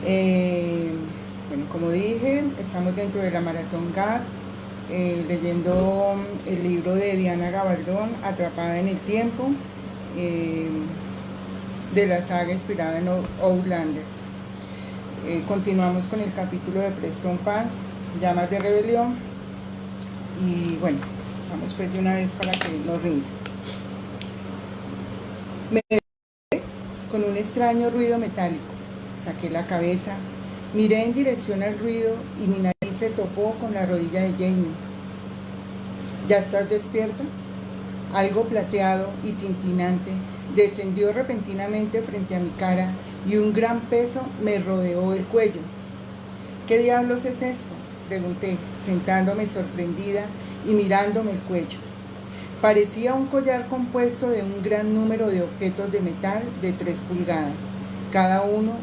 Eh, bueno, como dije, estamos dentro de la Maratón GAPS, leyendo el libro de Diana Gabaldón, Atrapada en el Tiempo, eh, de la saga inspirada en Outlander. Continuamos con el capítulo de Preston Pans, Llamas de Rebelión, y bueno, vamos pues de una vez para que nos rinda. Me con un extraño ruido metálico. Saqué la cabeza, miré en dirección al ruido y mi nariz se topó con la rodilla de Jamie. ¿Ya estás despierta? Algo plateado y tintinante descendió repentinamente frente a mi cara y un gran peso me rodeó el cuello. ¿Qué diablos es esto?, pregunté, sentándome sorprendida y mirándome el cuello. Parecía un collar compuesto de un gran número de objetos de metal de 3 pulgadas, cada uno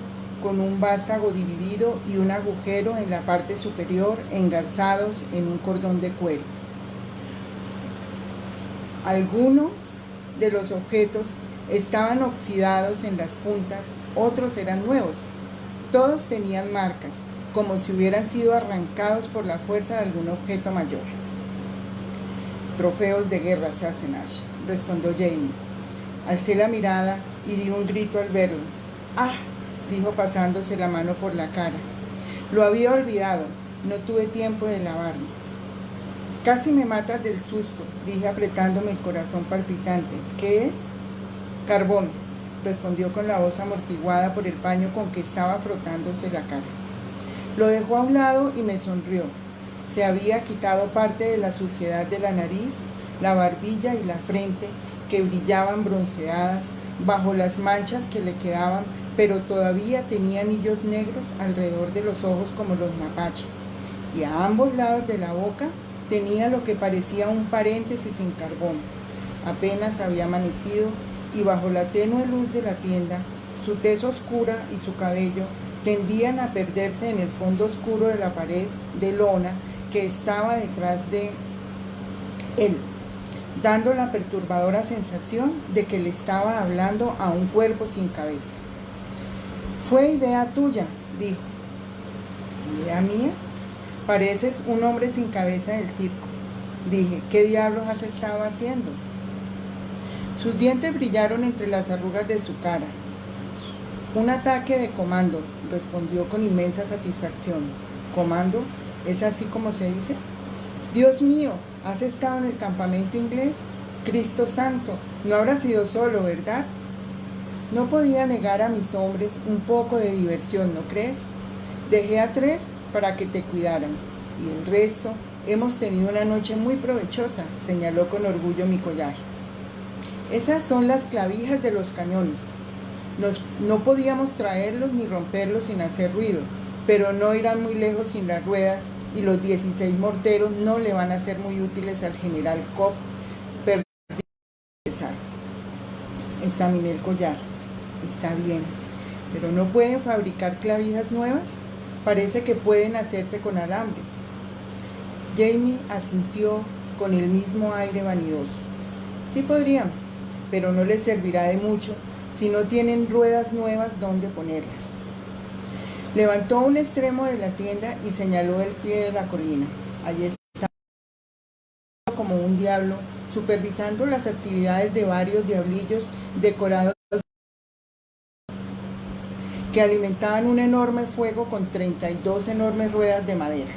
con un vástago dividido y un agujero en la parte superior engarzados en un cordón de cuero. Algunos de los objetos estaban oxidados en las puntas, otros eran nuevos. Todos tenían marcas, como si hubieran sido arrancados por la fuerza de algún objeto mayor. Trofeos de guerra, Sassenach, respondió Jamie. Alcé la mirada y di un grito al verlo. ¡Ah!, dijo pasándose la mano por la cara. Lo había olvidado, no tuve tiempo de lavarme. Casi me matas del susto, dije apretándome el corazón palpitante. ¿Qué es? Carbón, respondió con la voz amortiguada por el paño con que estaba frotándose la cara. Lo dejó a un lado y me sonrió. Se había quitado parte de la suciedad de la nariz, la barbilla y la frente, que brillaban bronceadas bajo las manchas que le quedaban, pero todavía tenía anillos negros alrededor de los ojos como los mapaches, y a ambos lados de la boca tenía lo que parecía un paréntesis en carbón. Apenas había amanecido y bajo la tenue luz de la tienda, su tez oscura y su cabello tendían a perderse en el fondo oscuro de la pared de lona que estaba detrás de él, dando la perturbadora sensación de que le estaba hablando a un cuerpo sin cabeza. Fue idea tuya, dijo. ¿Idea mía? Pareces un hombre sin cabeza del circo. Dije, ¿qué diablos has estado haciendo? Sus dientes brillaron entre las arrugas de su cara. Un ataque de comando, respondió con inmensa satisfacción. ¿Comando? ¿Es así como se dice? Dios mío, ¿has estado en el campamento inglés? Cristo santo, no habrás sido solo, ¿verdad? No podía negar a mis hombres un poco de diversión, ¿no crees? Dejé a 3 para que te cuidaran, y el resto hemos tenido una noche muy provechosa, señaló con orgullo mi collar. Esas son las clavijas de los cañones. No podíamos traerlos ni romperlos sin hacer ruido, pero no irán muy lejos sin las ruedas, y los 16 morteros no le van a ser muy útiles al general Cobb. Examiné el collar. Está bien, pero ¿no pueden fabricar clavijas nuevas? Parece que pueden hacerse con alambre. Jamie asintió con el mismo aire vanidoso. Sí podrían, pero no les servirá de mucho si no tienen ruedas nuevas donde ponerlas. Levantó un extremo de la tienda y señaló el pie de la colina. Allí estaba como un diablo, supervisando las actividades de varios diablillos decorados que alimentaban un enorme fuego con 32 enormes ruedas de madera.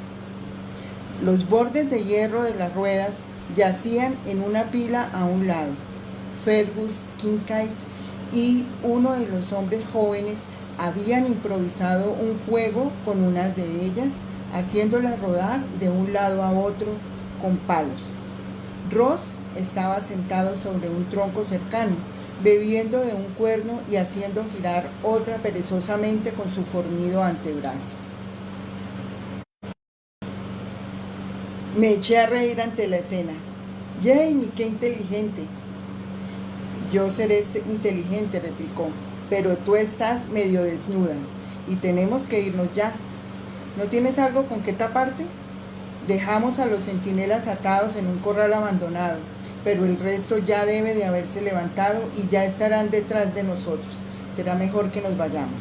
Los bordes de hierro de las ruedas yacían en una pila a un lado. Fergus, Kincaid y uno de los hombres jóvenes habían improvisado un juego con unas de ellas, haciéndolas rodar de un lado a otro con palos. Ross estaba sentado sobre un tronco cercano, bebiendo de un cuerno y haciendo girar otra perezosamente con su fornido antebrazo. Me eché a reír ante la escena. Jamie, qué inteligente. Yo seré inteligente, replicó, pero tú estás medio desnuda y tenemos que irnos ya. ¿No tienes algo con qué taparte? Dejamos a los centinelas atados en un corral abandonado, pero el resto ya debe de haberse levantado y ya estarán detrás de nosotros. Será mejor que nos vayamos.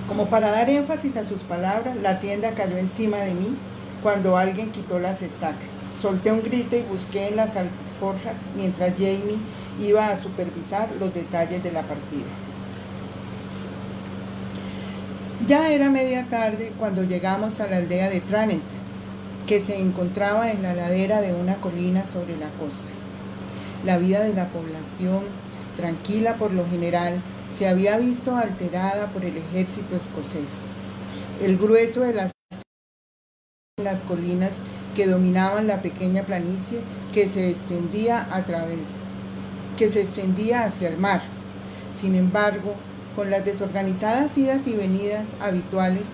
Como para dar énfasis a sus palabras, la tienda cayó encima de mí cuando alguien quitó las estacas. Solté un grito y busqué en las alforjas mientras Jamie iba a supervisar los detalles de la partida. Ya era media tarde cuando llegamos a la aldea de Tranent, que se encontraba en la ladera de una colina sobre la costa. La vida de la población, tranquila por lo general, se había visto alterada por el ejército escocés. El grueso de las colinas que dominaban la pequeña planicie que se extendía hacia el mar. Sin embargo, con las desorganizadas idas y venidas habituales,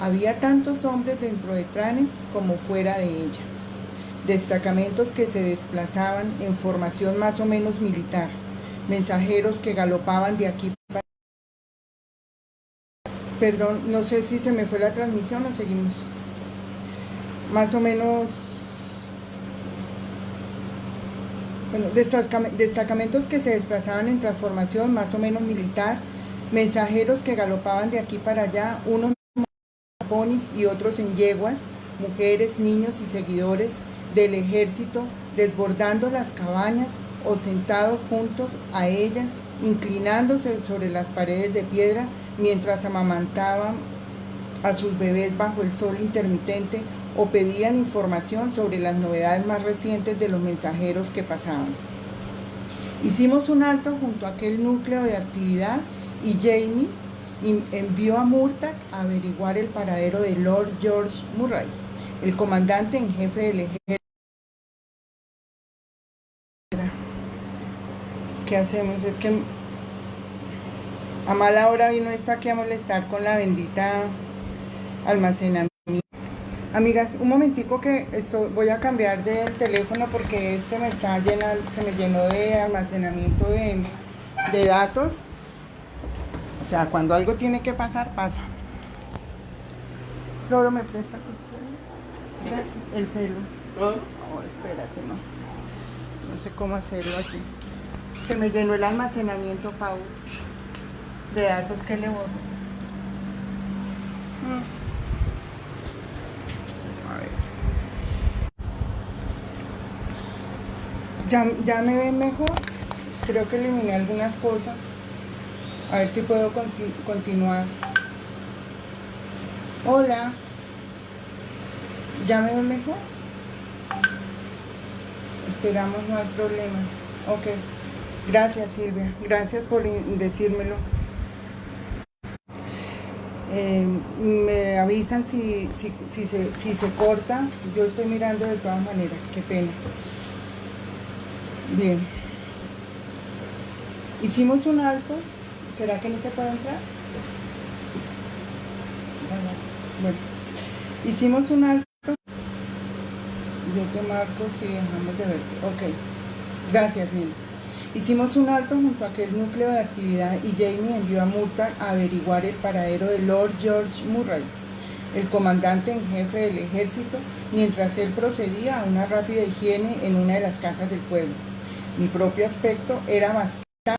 había tantos hombres dentro de Tranent como fuera de ella. Destacamentos que se desplazaban en formación más o menos militar, mensajeros que galopaban de aquí para... Perdón, no sé si se me fue la transmisión o seguimos. Más o menos... Bueno, destacamentos que se desplazaban en transformación más o menos militar, mensajeros que galopaban de aquí para allá, unos en ponis y otros en yeguas, mujeres, niños y seguidores del ejército desbordando las cabañas o sentados juntos a ellas, inclinándose sobre las paredes de piedra mientras amamantaban a sus bebés bajo el sol intermitente o pedían información sobre las novedades más recientes de los mensajeros que pasaban. Hicimos un alto junto a aquel núcleo de actividad y Jamie envió a Murtagh a averiguar el paradero de Lord George Murray, el comandante en jefe del ejército. ¿Qué hacemos? Es que a mala hora vino esto aquí a molestar con la bendita almacenamiento. Amigas, un momentico que voy a cambiar de teléfono porque este se me llenó de almacenamiento de datos. O sea, cuando algo tiene que pasar, pasa. Floro, ¿me presta tu celu? El celu. Oh, espérate, no. No sé cómo hacerlo aquí. Se me llenó el almacenamiento, Pau, de datos que le borro. Ya me ven mejor. Creo que eliminé algunas cosas. A ver si puedo continuar. Hola. ¿Ya me ven mejor? Esperamos, no hay problema. Ok. Gracias, Silvia. Gracias por decírmelo. Me avisan si se corta. Yo estoy mirando de todas maneras. Qué pena. Bien. Hicimos un alto. ¿Será que no se puede entrar? Bueno. Hicimos un alto. Yo te marco si dejamos de verte. Ok. Gracias, Lili. Hicimos un alto junto a aquel núcleo de actividad y Jamie envió a Murtagh a averiguar el paradero de Lord George Murray, el comandante en jefe del ejército, mientras él procedía a una rápida higiene en una de las casas del pueblo. Mi propio aspecto era bastante,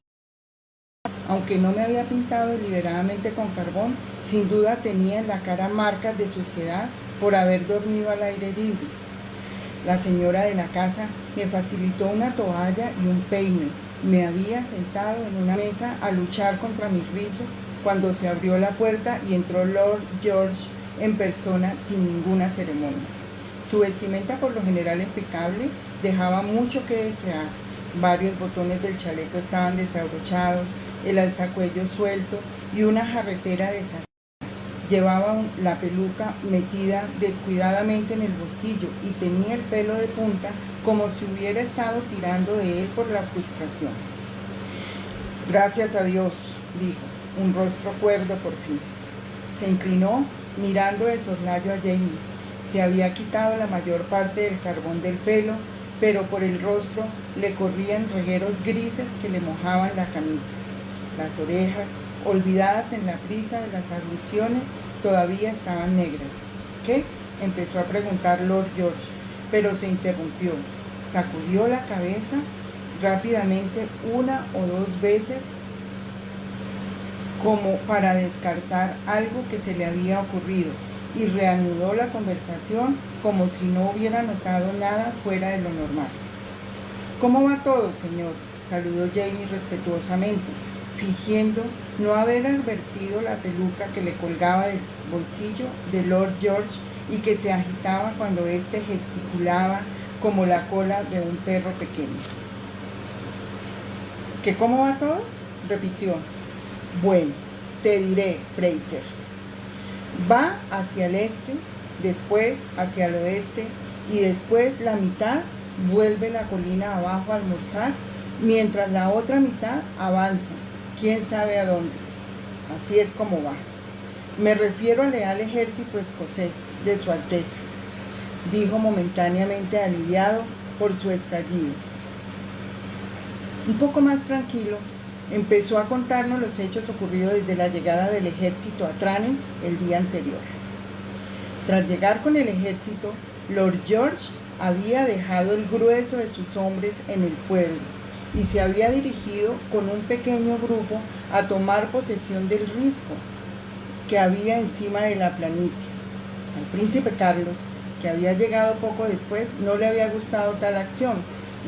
aunque no me había pintado deliberadamente con carbón, sin duda tenía en la cara marcas de suciedad por haber dormido al aire libre. La señora de la casa me facilitó una toalla y un peine. Me había sentado en una mesa a luchar contra mis rizos cuando se abrió la puerta y entró Lord George en persona sin ninguna ceremonia. Su vestimenta, por lo general impecable, dejaba mucho que desear. Varios botones del chaleco estaban desabrochados, el alzacuello suelto y una jarretera de saco. Llevaba la peluca metida descuidadamente en el bolsillo y tenía el pelo de punta como si hubiera estado tirando de él por la frustración. Gracias a Dios, dijo, un rostro cuerdo por fin. Se inclinó mirando de soslayo a Jamie. Se había quitado la mayor parte del carbón del pelo, pero por el rostro le corrían regueros grises que le mojaban la camisa. Las orejas, olvidadas en la prisa de las alusiones, todavía estaban negras. ¿Qué? Empezó a preguntar Lord George, pero se interrumpió. Sacudió la cabeza rápidamente una o dos veces como para descartar algo que se le había ocurrido, y reanudó la conversación como si no hubiera notado nada fuera de lo normal. «¿Cómo va todo, señor?», saludó Jamie respetuosamente, fingiendo no haber advertido la peluca que le colgaba del bolsillo de Lord George y que se agitaba cuando éste gesticulaba como la cola de un perro pequeño. «¿Que cómo va todo?», repitió. «Bueno, te diré, Fraser. Va hacia el este, después hacia el oeste y después la mitad vuelve la colina abajo a almorzar, mientras la otra mitad avanza, quién sabe a dónde. Así es como va. Me refiero al leal ejército escocés de Su Alteza», dijo momentáneamente aliviado por su estallido. Un poco más tranquilo, empezó a contarnos los hechos ocurridos desde la llegada del ejército a Tranent el día anterior. Tras llegar con el ejército, Lord George había dejado el grueso de sus hombres en el pueblo y se había dirigido con un pequeño grupo a tomar posesión del risco que había encima de la planicie. Al príncipe Carlos, que había llegado poco después, no le había gustado tal acción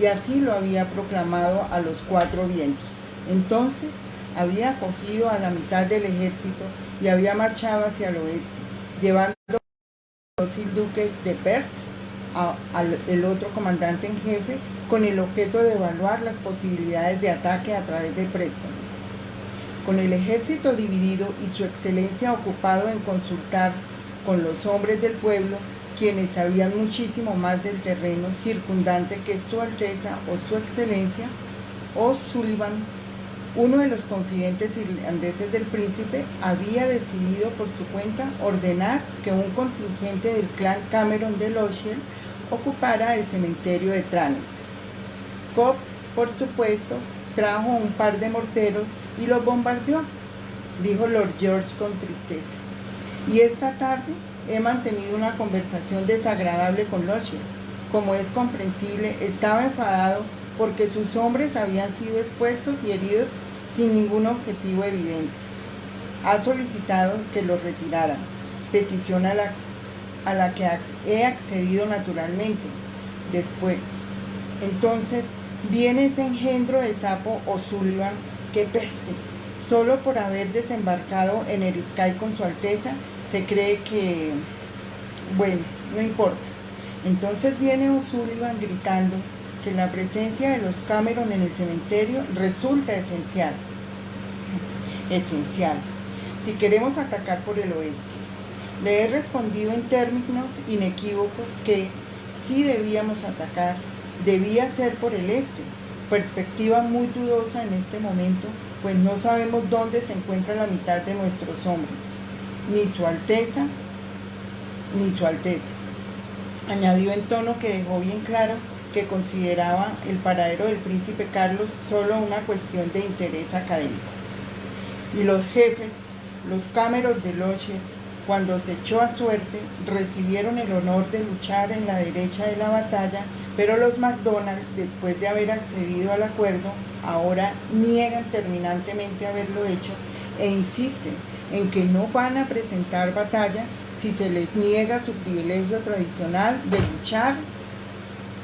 y así lo había proclamado a los cuatro vientos. Entonces había cogido a la mitad del ejército y había marchado hacia el oeste, llevando al dócil duque de Perth, el otro comandante en jefe, con el objeto de evaluar las posibilidades de ataque a través de Preston. Con el ejército dividido y su excelencia ocupado en consultar con los hombres del pueblo, quienes sabían muchísimo más del terreno circundante que Su Alteza o Su Excelencia, O'Sullivan, uno de los confidentes irlandeses del príncipe, había decidido por su cuenta ordenar que un contingente del clan Cameron de Lochiel ocupara el cementerio de Tranent. Cobb, por supuesto, trajo un par de morteros y los bombardeó, dijo Lord George con tristeza. Y esta tarde he mantenido una conversación desagradable con Lochiel. Como es comprensible, estaba enfadado porque sus hombres habían sido expuestos y heridos sin ningún objetivo evidente. Ha solicitado que los retiraran, petición a la que he accedido naturalmente. Después, entonces, viene ese engendro de sapo O'Sullivan, ¡qué peste! Solo por haber desembarcado en Eriskay con Su Alteza, se cree que... Bueno, no importa. Entonces viene O'Sullivan gritando que la presencia de los Cameron en el cementerio resulta esencial. Si queremos atacar por el oeste. Le he respondido en términos inequívocos que, si debíamos atacar, debía ser por el este, perspectiva muy dudosa en este momento, pues no sabemos dónde se encuentra la mitad de nuestros hombres, ni Su Alteza, añadió en tono que dejó bien claro que consideraba el paradero del príncipe Carlos solo una cuestión de interés académico. Y los jefes, los Cameron de Lochiel, cuando se echó a suerte, recibieron el honor de luchar en la derecha de la batalla, pero los MacDonald, después de haber accedido al acuerdo, ahora niegan terminantemente haberlo hecho e insisten en que no van a presentar batalla si se les niega su privilegio tradicional de luchar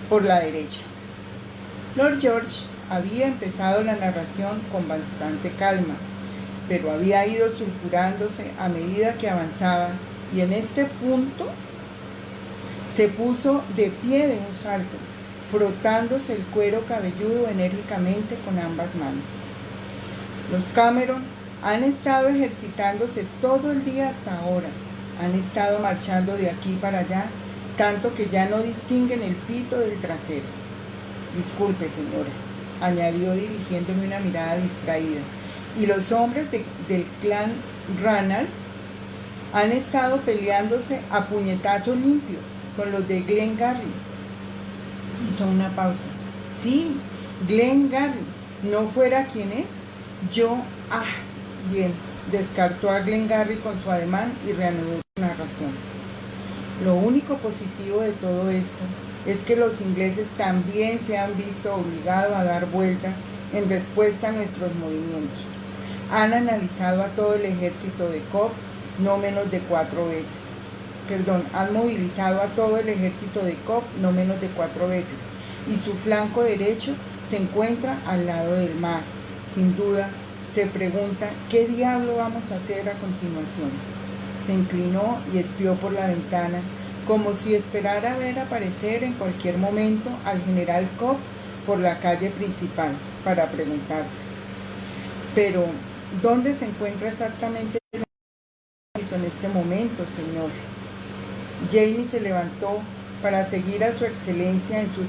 por la derecha. Lord George había empezado la narración con bastante calma, pero había ido sulfurándose a medida que avanzaba, y en este punto se puso de pie de un salto, frotándose el cuero cabelludo enérgicamente con ambas manos. Los Cameron han estado ejercitándose todo el día hasta ahora, han estado marchando de aquí para allá, tanto que ya no distinguen el pito del trasero. Disculpe, señora, añadió dirigiéndome una mirada distraída. Y los hombres del clan Ranald han estado peleándose a puñetazo limpio con los de Glengarry. Hizo una pausa. Sí, Glengarry. ¿No fuera quien es? Bien, descartó a Glengarry con su ademán y reanudó su narración. Lo único positivo de todo esto es que los ingleses también se han visto obligados a dar vueltas en respuesta a nuestros movimientos. Han analizado a todo el ejército de Cobb no menos de 4 veces. Han movilizado a todo el ejército de Cobb no menos de 4 veces. Y su flanco derecho se encuentra al lado del mar. Sin duda, se pregunta, ¿qué diablo vamos a hacer a continuación? Se inclinó y espió por la ventana, como si esperara ver aparecer en cualquier momento al general Cobb por la calle principal, para preguntarse. Pero, ¿dónde se encuentra exactamente el ejército en este momento, señor? Jamie se levantó para seguir a su excelencia en sus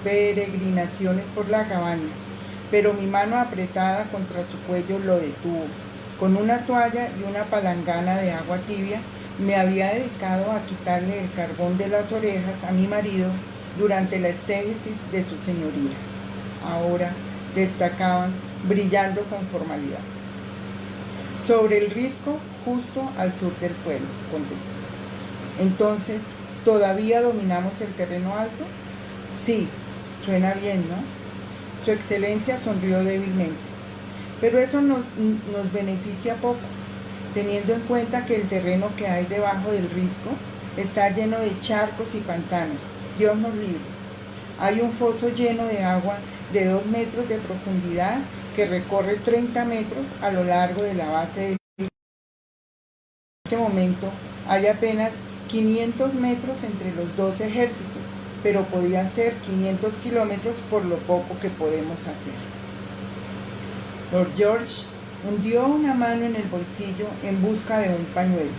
peregrinaciones por la cabaña, pero mi mano apretada contra su cuello lo detuvo. Con una toalla y una palangana de agua tibia, me había dedicado a quitarle el carbón de las orejas a mi marido durante la exégesis de su señoría. Ahora destacaban brillando con formalidad. Sobre el risco, justo al sur del pueblo, contesté. Entonces, ¿todavía dominamos el terreno alto? Sí, suena bien, ¿no? Su excelencia sonrió débilmente. Pero eso nos beneficia poco, teniendo en cuenta que el terreno que hay debajo del risco está lleno de charcos y pantanos. Dios nos libre. Hay un foso lleno de agua de 2 metros de profundidad que recorre 30 metros a lo largo de la base del río. En este momento hay apenas 500 metros entre los dos ejércitos, pero podían ser 500 kilómetros por lo poco que podemos hacer. Lord George hundió una mano en el bolsillo en busca de un pañuelo.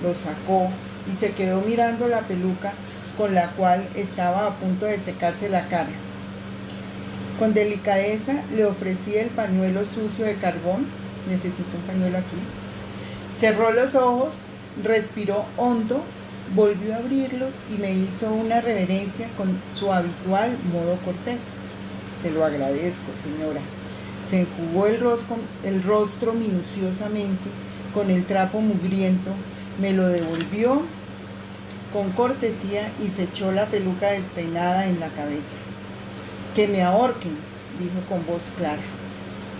Lo sacó y se quedó mirando la peluca con la cual estaba a punto de secarse la cara. Con delicadeza le ofrecí el pañuelo sucio de carbón. Necesito un pañuelo aquí. Cerró los ojos, respiró hondo, volvió a abrirlos y me hizo una reverencia con su habitual modo cortés. Se lo agradezco, señora. Se enjugó el rostro minuciosamente con el trapo mugriento, me lo devolvió con cortesía y se echó la peluca despeinada en la cabeza. Que me ahorquen, dijo con voz clara.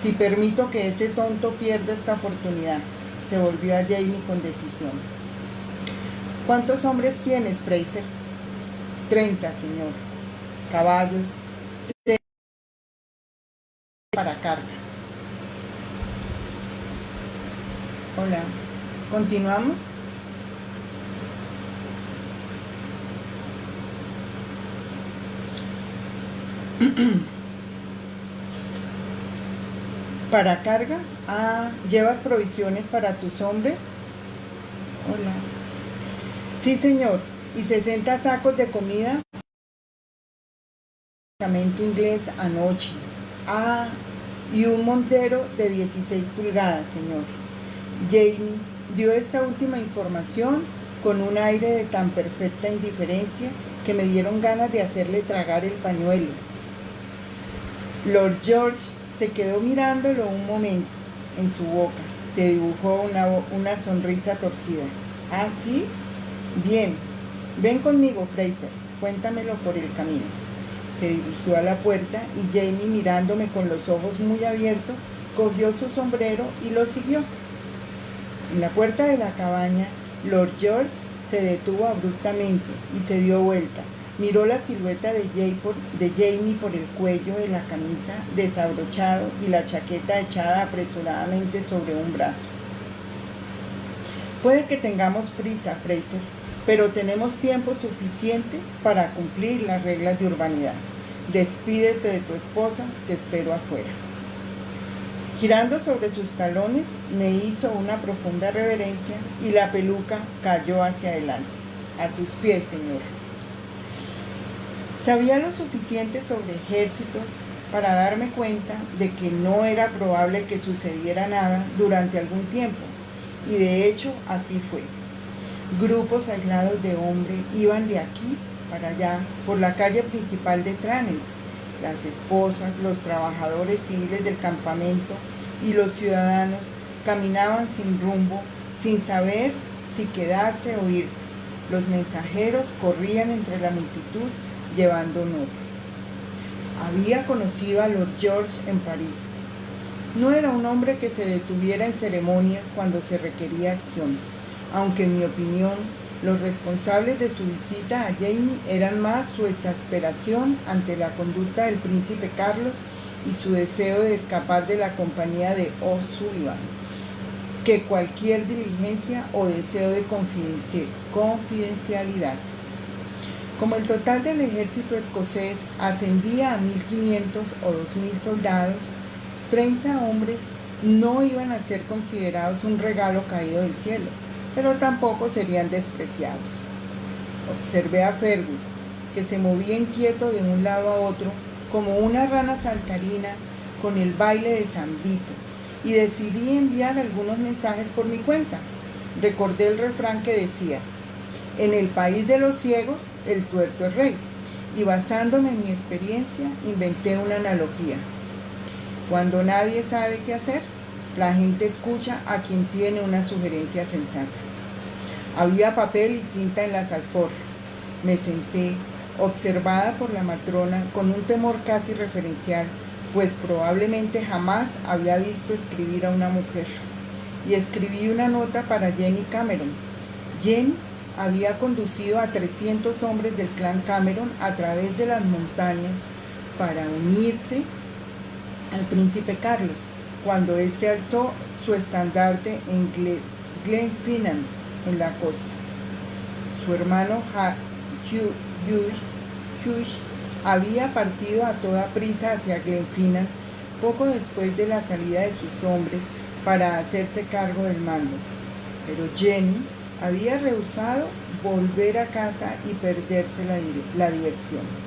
Si permito que ese tonto pierda esta oportunidad. Se volvió a Jamie con decisión. ¿Cuántos hombres tienes, Fraser? 30, señor. Caballos, 6 para carga. Hola, ¿continuamos? ¿Para carga? ¿Llevas provisiones para tus hombres? Hola. Sí, señor. ¿Y 60 sacos de comida? Medicamento inglés anoche. Y un montero de 16 pulgadas, señor. Jamie dio esta última información con un aire de tan perfecta indiferencia que me dieron ganas de hacerle tragar el pañuelo. Lord George se quedó mirándolo un momento. En su boca se dibujó una sonrisa torcida. ¿Ah, sí? Bien. Ven conmigo, Fraser. Cuéntamelo por el camino. Se dirigió a la puerta y Jamie, mirándome con los ojos muy abiertos, cogió su sombrero y lo siguió. En la puerta de la cabaña, Lord George se detuvo abruptamente y se dio vuelta. Miró la silueta de Jamie por el cuello de la camisa desabrochado y la chaqueta echada apresuradamente sobre un brazo. Puede que tengamos prisa, Fraser, pero tenemos tiempo suficiente para cumplir las reglas de urbanidad. Despídete de tu esposa, te espero afuera. Girando sobre sus talones, me hizo una profunda reverencia y la peluca cayó hacia adelante. A sus pies, señora. Sabía lo suficiente sobre ejércitos para darme cuenta de que no era probable que sucediera nada durante algún tiempo, y de hecho así fue. Grupos aislados de hombres iban de aquí para allá por la calle principal de Tranent. Las esposas, los trabajadores civiles del campamento y los ciudadanos caminaban sin rumbo, sin saber si quedarse o irse. Los mensajeros corrían entre la multitud llevando notas. Había conocido a Lord George en París. No era un hombre que se detuviera en ceremonias cuando se requería acción, aunque en mi opinión los responsables de su visita a Jamie eran más su exasperación ante la conducta del príncipe Carlos y su deseo de escapar de la compañía de O'Sullivan, que cualquier diligencia o deseo de confidencialidad. Como el total del ejército escocés ascendía a 1.500 o 2.000 soldados, 30 hombres no iban a ser considerados un regalo caído del cielo, pero tampoco serían despreciados. Observé a Fergus, que se movía inquieto de un lado a otro, como una rana saltarina con el baile de San Vito, y decidí enviar algunos mensajes por mi cuenta. Recordé el refrán que decía: en el país de los ciegos, el tuerto es rey, y basándome en mi experiencia, inventé una analogía. Cuando nadie sabe qué hacer, la gente escucha a quien tiene una sugerencia sensata. Había papel y tinta en las alforjas. Me senté, observada por la matrona, con un temor casi reverencial, pues probablemente jamás había visto escribir a una mujer. Y escribí una nota para Jenny Cameron. Jenny había conducido a 300 hombres del clan Cameron a través de las montañas para unirse al príncipe Carlos, cuando éste alzó su estandarte en Glenfinnan, en la costa. Su hermano Hugh había partido a toda prisa hacia Glenfinnan poco después de la salida de sus hombres para hacerse cargo del mando, pero Jenny había rehusado volver a casa y perderse la diversión.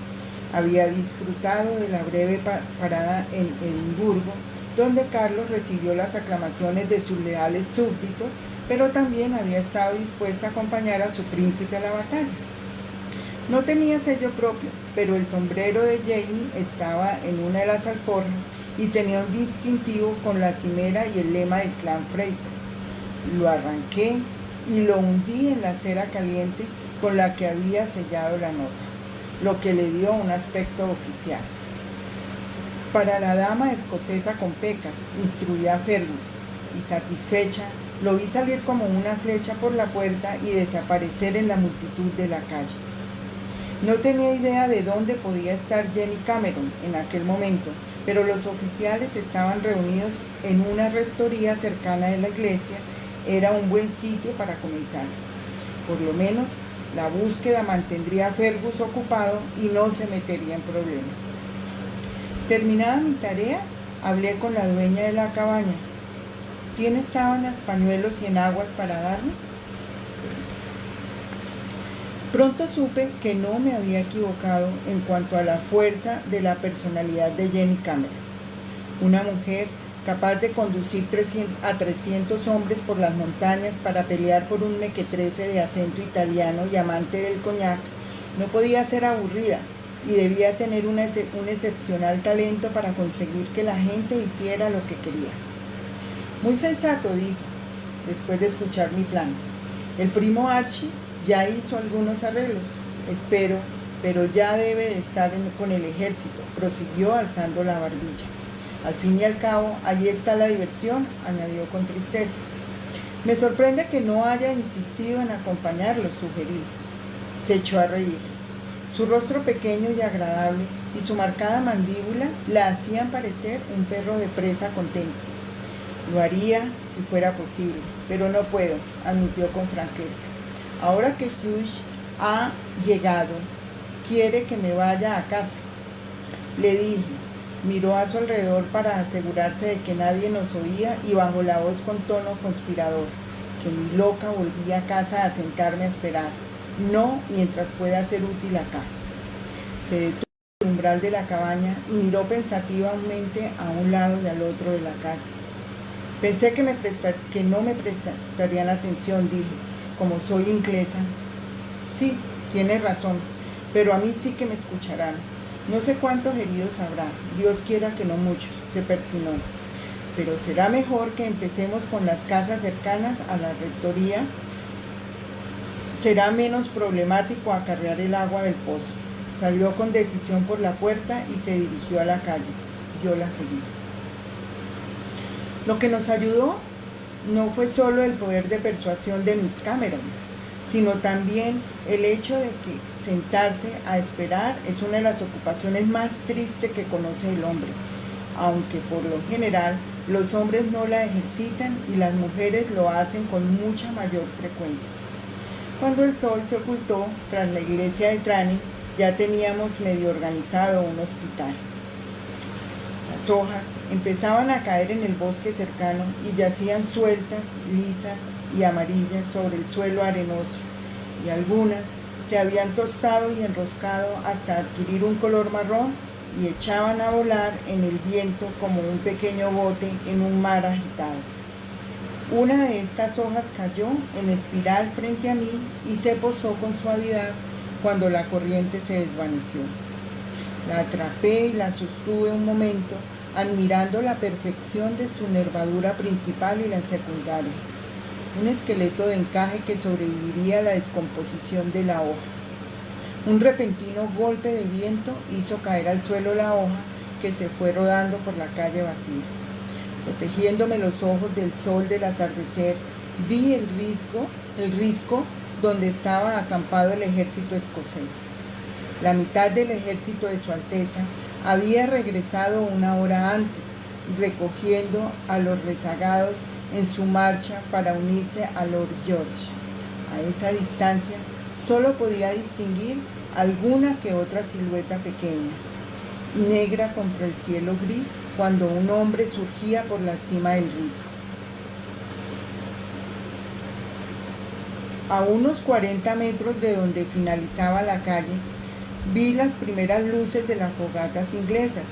Había disfrutado de la breve parada en Edimburgo, donde Carlos recibió las aclamaciones de sus leales súbditos, pero también había estado dispuesta a acompañar a su príncipe a la batalla. No tenía sello propio, pero el sombrero de Jamie estaba en una de las alforjas y tenía un distintivo con la cimera y el lema del clan Fraser. Lo arranqué y lo hundí en la cera caliente con la que había sellado la nota, lo que le dio un aspecto oficial. Para la dama escocesa con pecas, instruía a Fergus, y satisfecha, lo vi salir como una flecha por la puerta y desaparecer en la multitud de la calle. No tenía idea de dónde podía estar Jenny Cameron en aquel momento, pero los oficiales estaban reunidos en una rectoría cercana de la iglesia. Era un buen sitio para comenzar. Por lo menos, la búsqueda mantendría a Fergus ocupado y no se metería en problemas. Terminada mi tarea, hablé con la dueña de la cabaña. ¿Tienes sábanas, pañuelos y enaguas para darme? Pronto supe que no me había equivocado en cuanto a la fuerza de la personalidad de Jenny Cameron. Una mujer capaz de conducir a 300 hombres por las montañas para pelear por un mequetrefe de acento italiano y amante del coñac, no podía ser aburrida y debía tener un excepcional talento para conseguir que la gente hiciera lo que quería. Muy sensato, dijo, después de escuchar mi plan. El primo Archie ya hizo algunos arreglos, espero, pero ya debe de estar con el ejército, prosiguió alzando la barbilla. Al fin y al cabo, allí está la diversión, añadió con tristeza. Me sorprende que no haya insistido en acompañarlo, sugerí. Se echó a reír. Su rostro pequeño y agradable y su marcada mandíbula la hacían parecer un perro de presa contento. Lo haría si fuera posible, pero no puedo, admitió con franqueza. Ahora que Hugh ha llegado, quiere que me vaya a casa. Le dije. Miró a su alrededor para asegurarse de que nadie nos oía y bajó la voz con tono conspirador, que mi loca volví a casa a sentarme a esperar, no mientras pueda ser útil acá. Se detuvo en el umbral de la cabaña y miró pensativamente a un lado y al otro de la calle. Pensé que no me prestarían atención, dije, como soy inglesa. Sí, tienes razón, pero a mí sí que me escucharán. No sé cuántos heridos habrá, Dios quiera que no muchos, se persinó. Pero será mejor que empecemos con las casas cercanas a la rectoría. Será menos problemático acarrear el agua del pozo. Salió con decisión por la puerta y se dirigió a la calle. Yo la seguí. Lo que nos ayudó no fue solo el poder de persuasión de Miss Cameron, sino también el hecho de que sentarse a esperar es una de las ocupaciones más tristes que conoce el hombre, aunque por lo general los hombres no la ejercitan y las mujeres lo hacen con mucha mayor frecuencia. Cuando el sol se ocultó tras la iglesia de Trani, ya teníamos medio organizado un hospital. Las hojas empezaban a caer en el bosque cercano y yacían sueltas, lisas y amarillas sobre el suelo arenoso, y algunas se habían tostado y enroscado hasta adquirir un color marrón y echaban a volar en el viento como un pequeño bote en un mar agitado. Una de estas hojas cayó en espiral frente a mí y se posó con suavidad cuando la corriente se desvaneció. La atrapé y la sostuve un momento, admirando la perfección de su nervadura principal y las secundarias. Un esqueleto de encaje que sobreviviría a la descomposición de la hoja. Un repentino golpe de viento hizo caer al suelo la hoja, que se fue rodando por la calle vacía. Protegiéndome los ojos del sol del atardecer, vi el risco donde estaba acampado el ejército escocés. La mitad del ejército de Su Alteza había regresado una hora antes, recogiendo a los rezagados en su marcha para unirse a Lord George. A esa distancia solo podía distinguir alguna que otra silueta pequeña, negra contra el cielo gris, cuando un hombre surgía por la cima del risco. A unos 40 metros de donde finalizaba la calle, vi las primeras luces de las fogatas inglesas,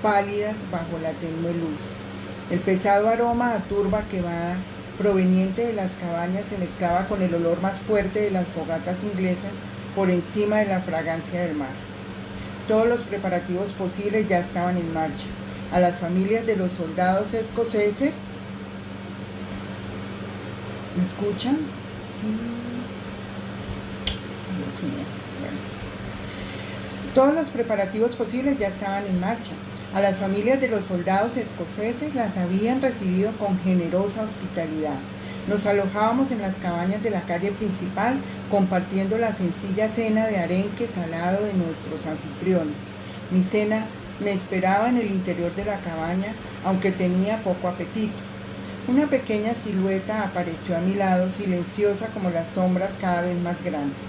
pálidas bajo la tenue luz. El pesado aroma a turba quemada proveniente de las cabañas se mezclaba con el olor más fuerte de las fogatas inglesas por encima de la fragancia del mar. Todos los preparativos posibles ya estaban en marcha. A las familias de los soldados escoceses, ¿me escuchan? Sí. Dios mío. Bueno. Todos los preparativos posibles ya estaban en marcha. A las familias de los soldados escoceses las habían recibido con generosa hospitalidad. Nos alojábamos en las cabañas de la calle principal, compartiendo la sencilla cena de arenque salado de nuestros anfitriones. Mi cena me esperaba en el interior de la cabaña, aunque tenía poco apetito. Una pequeña silueta apareció a mi lado, silenciosa como las sombras cada vez más grandes.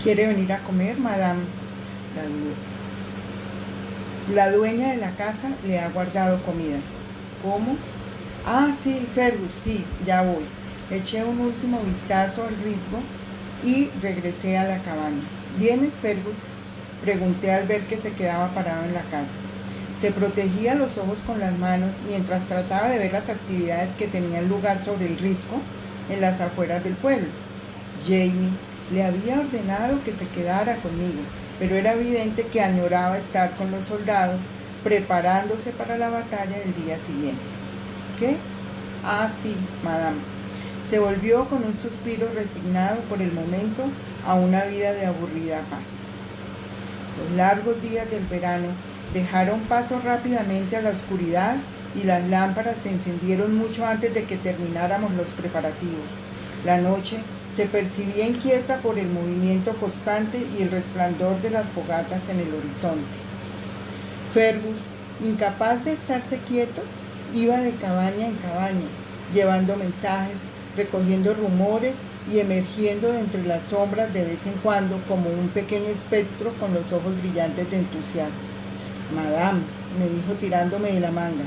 ¿Quiere venir a comer, madame? La dueña de la casa le ha guardado comida. ¿Cómo? Ah, sí, Fergus, sí, ya voy. Eché un último vistazo al risco y regresé a la cabaña. ¿Vienes, Fergus?, pregunté al ver que se quedaba parado en la calle. Se protegía los ojos con las manos mientras trataba de ver las actividades que tenían lugar sobre el risco en las afueras del pueblo. Jamie le había ordenado que se quedara conmigo, pero era evidente que añoraba estar con los soldados preparándose para la batalla del día siguiente. ¿Qué? Ah, sí, madame. Se volvió con un suspiro resignado por el momento a una vida de aburrida paz. Los largos días del verano dejaron paso rápidamente a la oscuridad y las lámparas se encendieron mucho antes de que termináramos los preparativos. La noche se percibía inquieta por el movimiento constante y el resplandor de las fogatas en el horizonte. Fergus, incapaz de estarse quieto, iba de cabaña en cabaña, llevando mensajes, recogiendo rumores y emergiendo de entre las sombras de vez en cuando como un pequeño espectro con los ojos brillantes de entusiasmo. Madame, me dijo tirándome de la manga.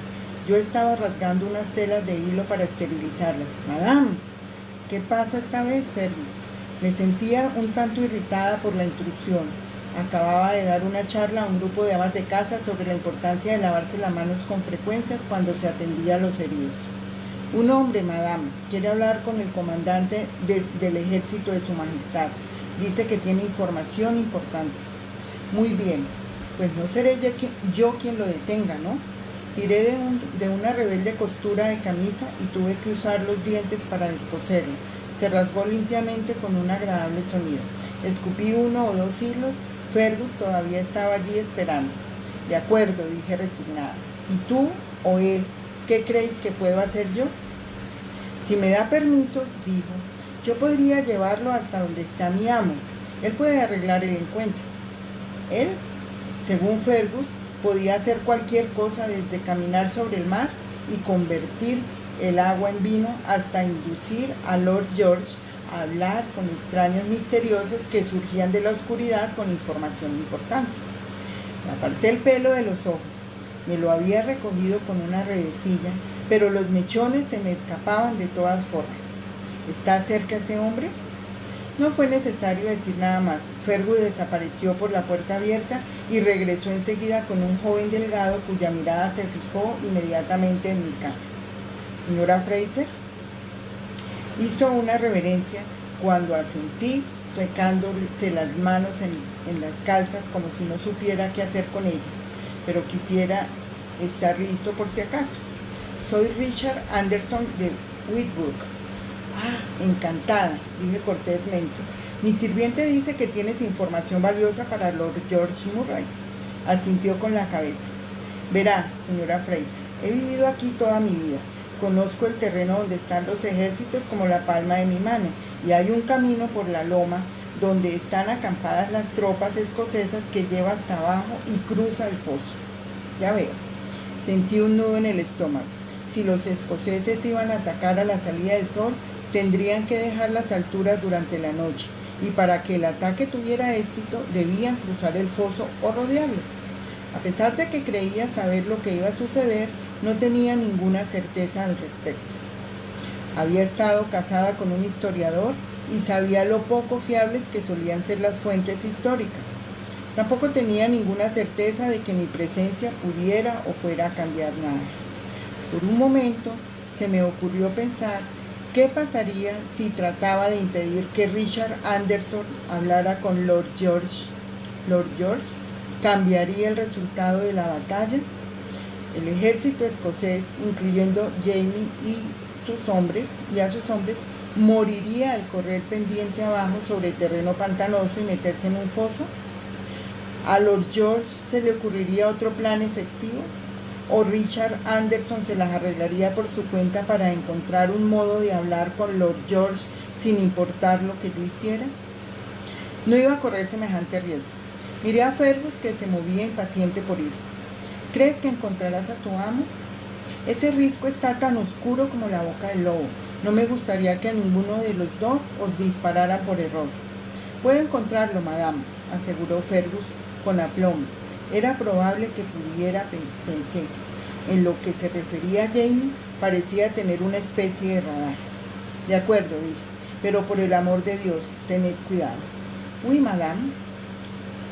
Yo estaba rasgando unas telas de hilo para esterilizarlas. Madame, ¿qué pasa esta vez, Fergus? Me sentía un tanto irritada por la intrusión. Acababa de dar una charla a un grupo de amas de casa sobre la importancia de lavarse las manos con frecuencia cuando se atendía a los heridos. Un hombre, madame, quiere hablar con el comandante del ejército de su majestad. Dice que tiene información importante. Muy bien, pues no seré yo quien lo detenga, ¿no? Tiré de una rebelde costura de camisa y tuve que usar los dientes para descoserla. Se rasgó limpiamente con un agradable sonido. Escupí 1 o 2 hilos. Fergus todavía estaba allí esperando. De acuerdo, dije resignada. ¿Y tú o él ¿Qué creéis que puedo hacer yo? Si me da permiso, dijo, yo podría llevarlo hasta donde está mi amo. Él puede arreglar el encuentro. Él, según Fergus, podía hacer cualquier cosa desde caminar sobre el mar y convertir el agua en vino hasta inducir a Lord George a hablar con extraños misteriosos que surgían de la oscuridad con información importante. Me aparté el pelo de los ojos. Me lo había recogido con una redecilla, pero los mechones se me escapaban de todas formas. ¿Está cerca ese hombre? No fue necesario decir nada más. Fergus desapareció por la puerta abierta y regresó enseguida con un joven delgado cuya mirada se fijó inmediatamente en mi cara. ¿Señora Fraser? Hizo una reverencia cuando asentí, secándose las manos en las calzas como si no supiera qué hacer con ellas, pero quisiera estar listo por si acaso. Soy Richard Anderson de Whitbrook. Ah, encantada, dije cortésmente. Mi sirviente dice que tienes información valiosa para Lord George Murray. Asintió con la cabeza. Verá, señora Fraser, he vivido aquí toda mi vida. Conozco el terreno donde están los ejércitos como la palma de mi mano, y hay un camino por la loma donde están acampadas las tropas escocesas que lleva hasta abajo y cruza el foso. Ya veo. Sentí un nudo en el estómago. Si los escoceses iban a atacar a la salida del sol, tendrían que dejar las alturas durante la noche, y para que el ataque tuviera éxito, debían cruzar el foso o rodearlo. A pesar de que creía saber lo que iba a suceder, no tenía ninguna certeza al respecto. Había estado casada con un historiador y sabía lo poco fiables que solían ser las fuentes históricas. Tampoco tenía ninguna certeza de que mi presencia pudiera o fuera a cambiar nada. Por un momento se me ocurrió pensar qué pasaría si trataba de impedir que Richard Anderson hablara con Lord George. ¿Lord George cambiaría el resultado de la batalla? El ejército escocés, incluyendo Jamie y a sus hombres, moriría al correr pendiente abajo sobre terreno pantanoso y meterse en un foso. ¿A Lord George se le ocurriría otro plan efectivo? ¿O Richard Anderson se las arreglaría por su cuenta para encontrar un modo de hablar con Lord George sin importar lo que yo hiciera? No iba a correr semejante riesgo. Miré a Fergus, que se movía impaciente por irse. ¿Crees que encontrarás a tu amo? Ese risco está tan oscuro como la boca del lobo. No me gustaría que a ninguno de los dos os dispararan por error. Puedo encontrarlo, madame, aseguró Fergus con aplomo. Era probable que pudiera, pensé. En lo que se refería a Jamie, parecía tener una especie de radar. De acuerdo, dije, pero por el amor de Dios, tened cuidado. Oui, madame.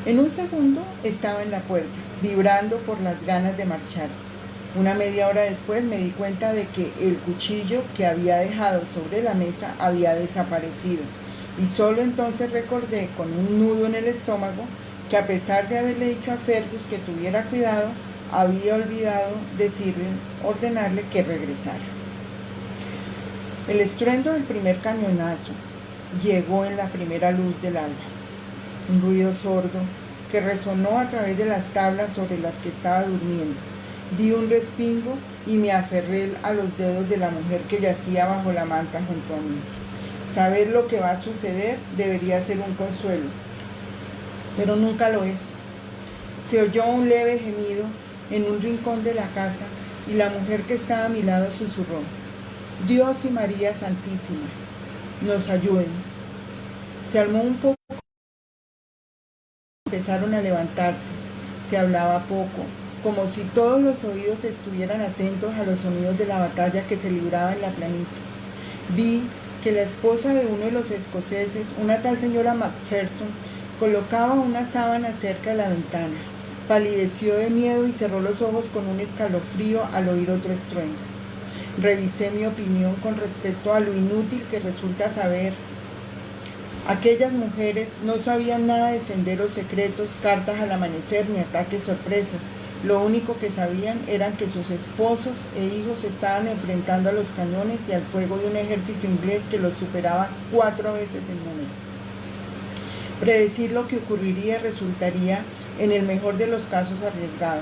En un segundo estaba en la puerta, vibrando por las ganas de marcharse. Una media hora después me di cuenta de que el cuchillo que había dejado sobre la mesa había desaparecido, y solo entonces recordé con un nudo en el estómago que, a pesar de haberle dicho a Fergus que tuviera cuidado, había olvidado ordenarle que regresara. El estruendo del primer cañonazo llegó en la primera luz del alba. Un ruido sordo que resonó a través de las tablas sobre las que estaba durmiendo. Di un respingo y me aferré a los dedos de la mujer que yacía bajo la manta junto a mí. Saber lo que va a suceder debería ser un consuelo, pero nunca lo es. Se oyó un leve gemido en un rincón de la casa y la mujer que estaba a mi lado susurró: Dios y María Santísima, nos ayuden. Se armó un poco. Empezaron a levantarse. Se hablaba poco, como si todos los oídos estuvieran atentos a los sonidos de la batalla que se libraba en la planicie. Vi que la esposa de uno de los escoceses, una tal señora Macpherson, colocaba una sábana cerca de la ventana. Palideció de miedo y cerró los ojos con un escalofrío al oír otro estruendo. Revisé mi opinión con respecto a lo inútil que resulta saber. Aquellas mujeres no sabían nada de senderos secretos, cartas al amanecer ni ataques sorpresas. Lo único que sabían eran que sus esposos e hijos se estaban enfrentando a los cañones y al fuego de un ejército inglés que los superaba 4 veces en número. Predecir lo que ocurriría resultaría, en el mejor de los casos, arriesgado.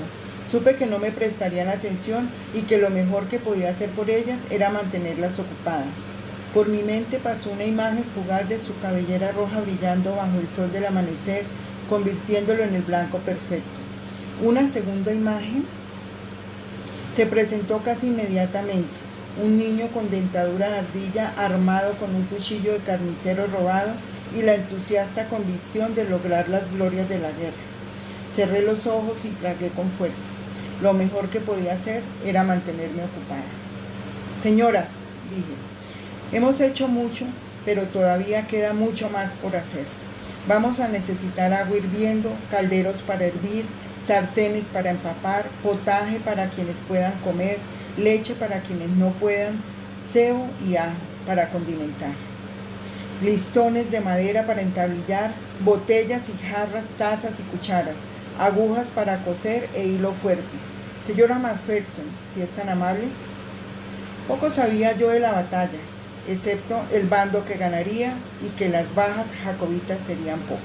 Supe que no me prestarían atención y que lo mejor que podía hacer por ellas era mantenerlas ocupadas. Por mi mente pasó una imagen fugaz de su cabellera roja brillando bajo el sol del amanecer, convirtiéndolo en el blanco perfecto. Una segunda imagen se presentó casi inmediatamente. Un niño con dentadura de ardilla armado con un cuchillo de carnicero robado y la entusiasta convicción de lograr las glorias de la guerra. Cerré los ojos y tragué con fuerza. Lo mejor que podía hacer era mantenerme ocupada. Señoras, dije, hemos hecho mucho, pero todavía queda mucho más por hacer. Vamos a necesitar agua hirviendo, calderos para hervir, sartenes para empapar, potaje para quienes puedan comer, leche para quienes no puedan, cebo y ajo para condimentar, listones de madera para entablillar, botellas y jarras, tazas y cucharas, agujas para coser e hilo fuerte. Señora Macpherson, si es tan amable. Poco sabía yo de la batalla, excepto el bando que ganaría y que las bajas jacobitas serían pocas.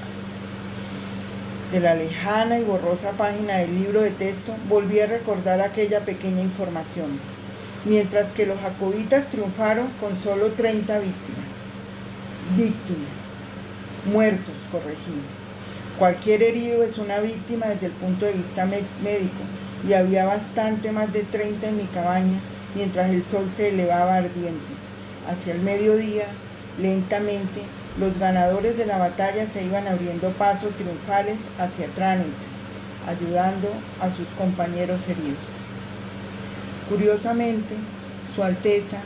De la lejana y borrosa página del libro de texto volví a recordar aquella pequeña información, mientras que los jacobitas triunfaron con solo 30 víctimas, muertos, corregí. Cualquier herido es una víctima desde el punto de vista médico, y había bastante más de 30 en mi cabaña, mientras el sol se elevaba ardiente. Hacia el mediodía, lentamente, los ganadores de la batalla se iban abriendo pasos triunfales hacia Tranent, ayudando a sus compañeros heridos. Curiosamente, Su Alteza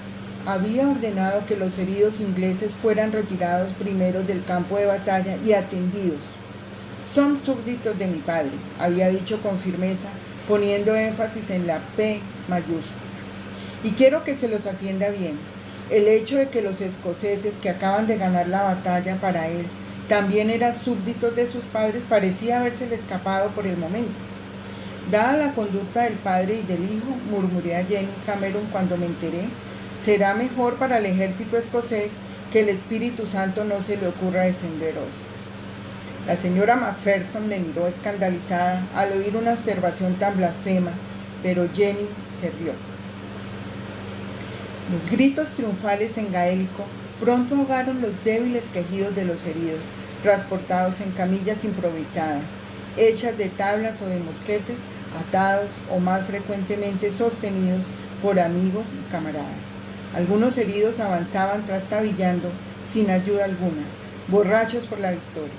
había ordenado que los heridos ingleses fueran retirados primero del campo de batalla y atendidos. Son súbditos de mi padre, había dicho con firmeza, poniendo énfasis en la P mayúscula. Y quiero que se los atienda bien. El hecho de que los escoceses que acaban de ganar la batalla para él también eran súbditos de sus padres parecía habérsele escapado por el momento. Dada la conducta del padre y del hijo, murmuré a Jenny Cameron cuando me enteré, será mejor para el ejército escocés que el Espíritu Santo no se le ocurra descender hoy. La señora Macpherson me miró escandalizada al oír una observación tan blasfema, pero Jenny se rió. Los gritos triunfales en gaélico pronto ahogaron los débiles quejidos de los heridos, transportados en camillas improvisadas, hechas de tablas o de mosquetes, atados o más frecuentemente sostenidos por amigos y camaradas. Algunos heridos avanzaban trastabillando sin ayuda alguna, borrachos por la victoria.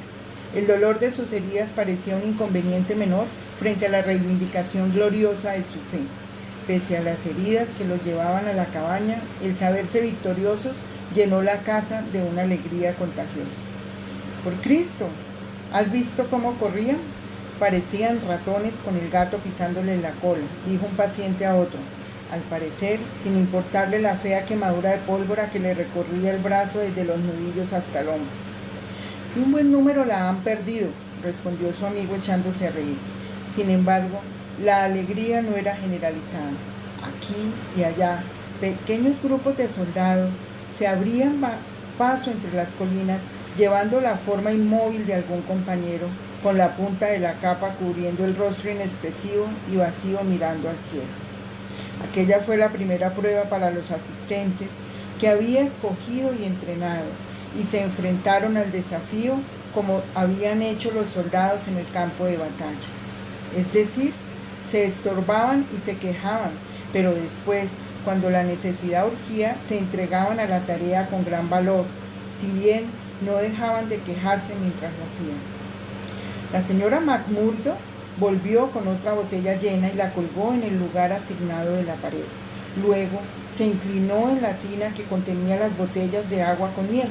El dolor de sus heridas parecía un inconveniente menor frente a la reivindicación gloriosa de su fe. Pese a las heridas que los llevaban a la cabaña, el saberse victoriosos llenó la casa de una alegría contagiosa. ¡Por Cristo! ¿Has visto cómo corrían? Parecían ratones con el gato pisándole la cola, dijo un paciente a otro, al parecer sin importarle la fea quemadura de pólvora que le recorría el brazo desde los nudillos hasta el hombro. Y un buen número la han perdido, respondió su amigo echándose a reír. Sin embargo, la alegría no era generalizada. Aquí y allá, pequeños grupos de soldados se abrían paso entre las colinas, llevando la forma inmóvil de algún compañero, con la punta de la capa cubriendo el rostro inexpresivo y vacío mirando al cielo. Aquella fue la primera prueba para los asistentes, que había escogido y entrenado, y se enfrentaron al desafío como habían hecho los soldados en el campo de batalla. Es decir, se estorbaban y se quejaban, pero después, cuando la necesidad urgía, se entregaban a la tarea con gran valor, si bien no dejaban de quejarse mientras lo hacían. La señora McMurdo volvió con otra botella llena y la colgó en el lugar asignado de la pared. Luego se inclinó en la tina que contenía las botellas de agua con miel.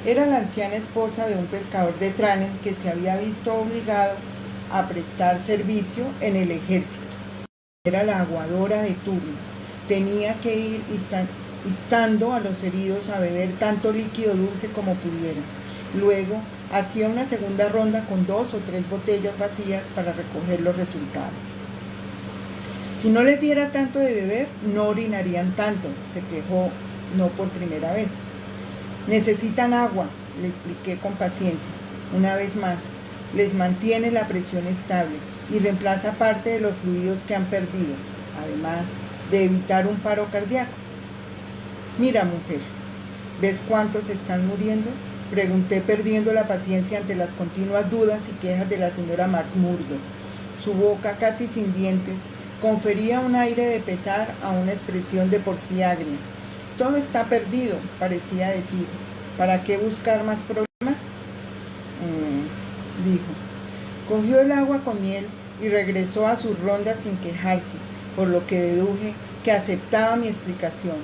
Era la anciana esposa de un pescador de Tranent que se había visto obligado a prestar servicio en el ejército. Era la aguadora de turno. Tenía que ir instando a los heridos a beber tanto líquido dulce como pudiera. Luego hacía una segunda ronda con 2 o 3 botellas vacías para recoger los resultados. Si no les diera tanto de beber, no orinarían tanto, se quejó no por primera vez. Necesitan agua, le expliqué con paciencia. Una vez más, les mantiene la presión estable. y reemplaza parte de los fluidos que han perdido, además de evitar un paro cardíaco. Mira, mujer, ¿ves cuántos están muriendo?, pregunté, perdiendo la paciencia ante las continuas dudas y quejas de la señora McMurdo. Su boca, casi sin dientes, confería un aire de pesar a una expresión de por sí agria. Todo está perdido, parecía decir. ¿Para qué buscar más problemas? Dijo. Cogió el agua con miel y regresó a sus rondas sin quejarse, por lo que deduje que aceptaba mi explicación.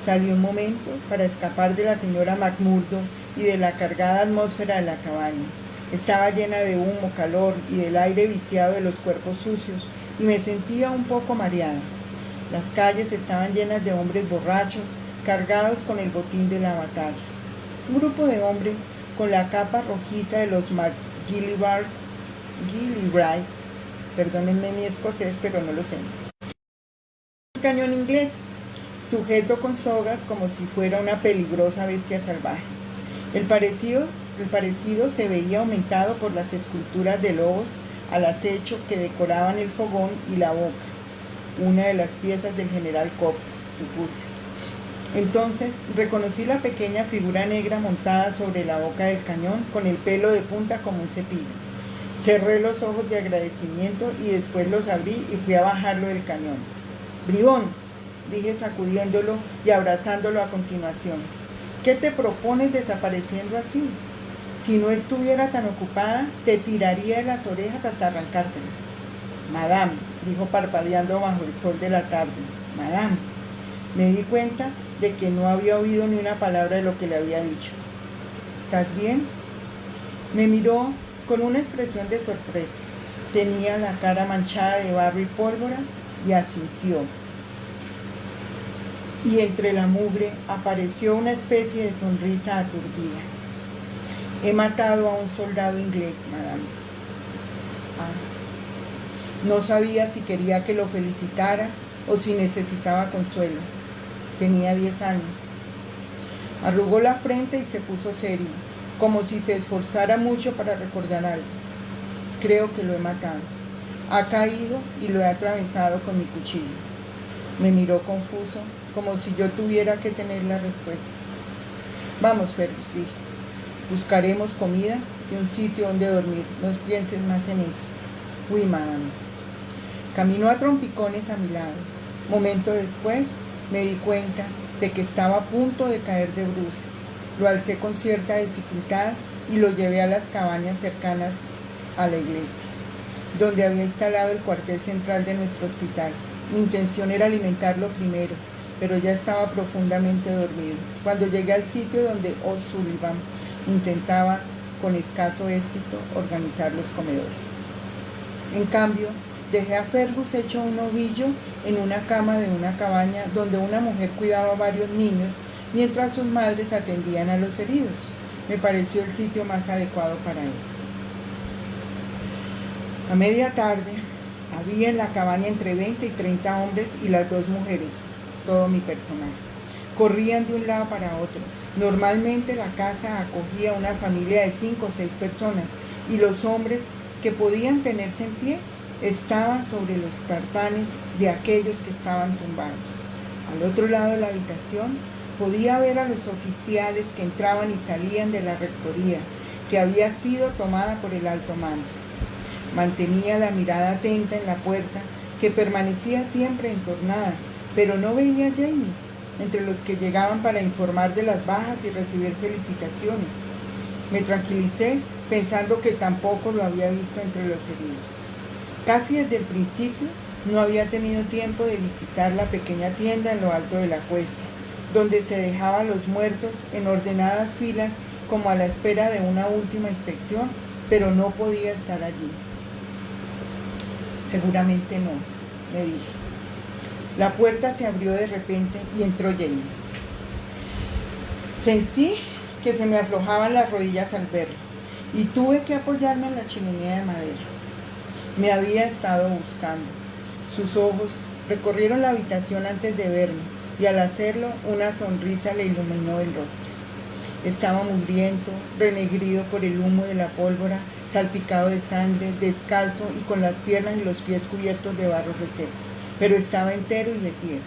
Salió un momento para escapar de la señora McMurdo y de la cargada atmósfera de la cabaña. Estaba llena de humo, calor y del aire viciado de los cuerpos sucios, y me sentía un poco mareada. Las calles estaban llenas de hombres borrachos, cargados con el botín de la batalla. Un grupo de hombres con la capa rojiza de los McGillivrays, perdónenme mi escocés, pero no lo sé. Un cañón inglés, sujeto con sogas como si fuera una peligrosa bestia salvaje. El parecido se veía aumentado por las esculturas de lobos al acecho que decoraban el fogón y la boca, una de las piezas del general Cobb, supuse. Entonces reconocí la pequeña figura negra montada sobre la boca del cañón con el pelo de punta como un cepillo. Cerré los ojos de agradecimiento y después los abrí y fui a bajarlo del cañón. «Bribón», dije sacudiéndolo y abrazándolo a continuación, «¿qué te propones desapareciendo así? Si no estuviera tan ocupada, te tiraría de las orejas hasta arrancártelas». «Madame», dijo parpadeando bajo el sol de la tarde, «Madame». Me di cuenta de que no había oído ni una palabra de lo que le había dicho. «¿Estás bien?». Me miró con una expresión de sorpresa. Tenía la cara manchada de barro y pólvora y asintió. Y entre la mugre apareció una especie de sonrisa aturdida. «He matado a un soldado inglés, madame». No sabía si quería que lo felicitara o si necesitaba consuelo. Tenía 10 años. Arrugó la frente y se puso serio, como si se esforzara mucho para recordar algo. «Creo que lo he matado. Ha caído y lo he atravesado con mi cuchillo». Me miró confuso, como si yo tuviera que tener la respuesta. «Vamos, Fergus», dije. «Buscaremos comida y un sitio donde dormir. No pienses más en eso». «Oui, madame». Caminó a trompicones a mi lado. Momento después me di cuenta de que estaba a punto de caer de bruces. Lo alcé con cierta dificultad y lo llevé a las cabañas cercanas a la iglesia, donde había instalado el cuartel central de nuestro hospital. Mi intención era alimentarlo primero, pero ya estaba profundamente dormido. Cuando llegué al sitio donde O'Sullivan intentaba, con escaso éxito, organizar los comedores. En cambio, dejé a Fergus hecho un ovillo en una cama de una cabaña donde una mujer cuidaba a varios niños mientras sus madres atendían a los heridos. Me pareció el sitio más adecuado para él. A media tarde, había en la cabaña entre 20 y 30 hombres y las 2 mujeres, todo mi personal. Corrían de un lado para otro. Normalmente la casa acogía una familia de 5 o 6 personas y los hombres que podían tenerse en pie estaban sobre los tartanes de aquellos que estaban tumbados. Al otro lado de la habitación podía ver a los oficiales que entraban y salían de la rectoría, que había sido tomada por el alto mando. Mantenía la mirada atenta en la puerta, que permanecía siempre entornada, pero no veía a Jamie, entre los que llegaban para informar de las bajas y recibir felicitaciones. Me tranquilicé pensando que tampoco lo había visto entre los heridos. Casi desde el principio no había tenido tiempo de visitar la pequeña tienda en lo alto de la cuesta, donde se dejaban los muertos en ordenadas filas como a la espera de una última inspección, pero no podía estar allí. «Seguramente no», me dije. La puerta se abrió de repente y entró Jamie. Sentí que se me aflojaban las rodillas al verlo y tuve que apoyarme en la chimenea de madera. Me había estado buscando. Sus ojos recorrieron la habitación antes de verme y al hacerlo una sonrisa le iluminó el rostro. Estaba mugriento, renegrido por el humo de la pólvora, salpicado de sangre, descalzo y con las piernas y los pies cubiertos de barro reseco, pero estaba entero y de pie.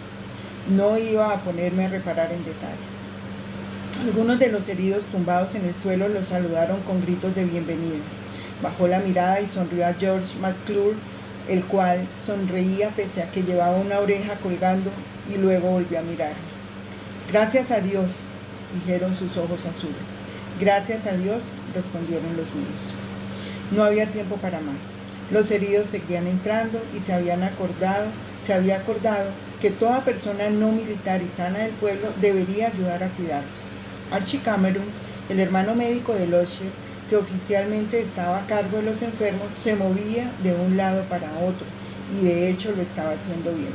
No iba a ponerme a reparar en detalles. Algunos de los heridos tumbados en el suelo los saludaron con gritos de bienvenida. Bajó la mirada y sonrió a George McClure, el cual sonreía pese a que llevaba una oreja colgando, y luego volvió a mirarme. «Gracias a Dios», dijeron sus ojos azules. «Gracias a Dios», respondieron los míos. No había tiempo para más. Los heridos seguían entrando y se había acordado que toda persona no militar y sana del pueblo debería ayudar a cuidarlos. Archie Cameron, el hermano médico de Locher, que oficialmente estaba a cargo de los enfermos, se movía de un lado para otro, y de hecho lo estaba haciendo bien.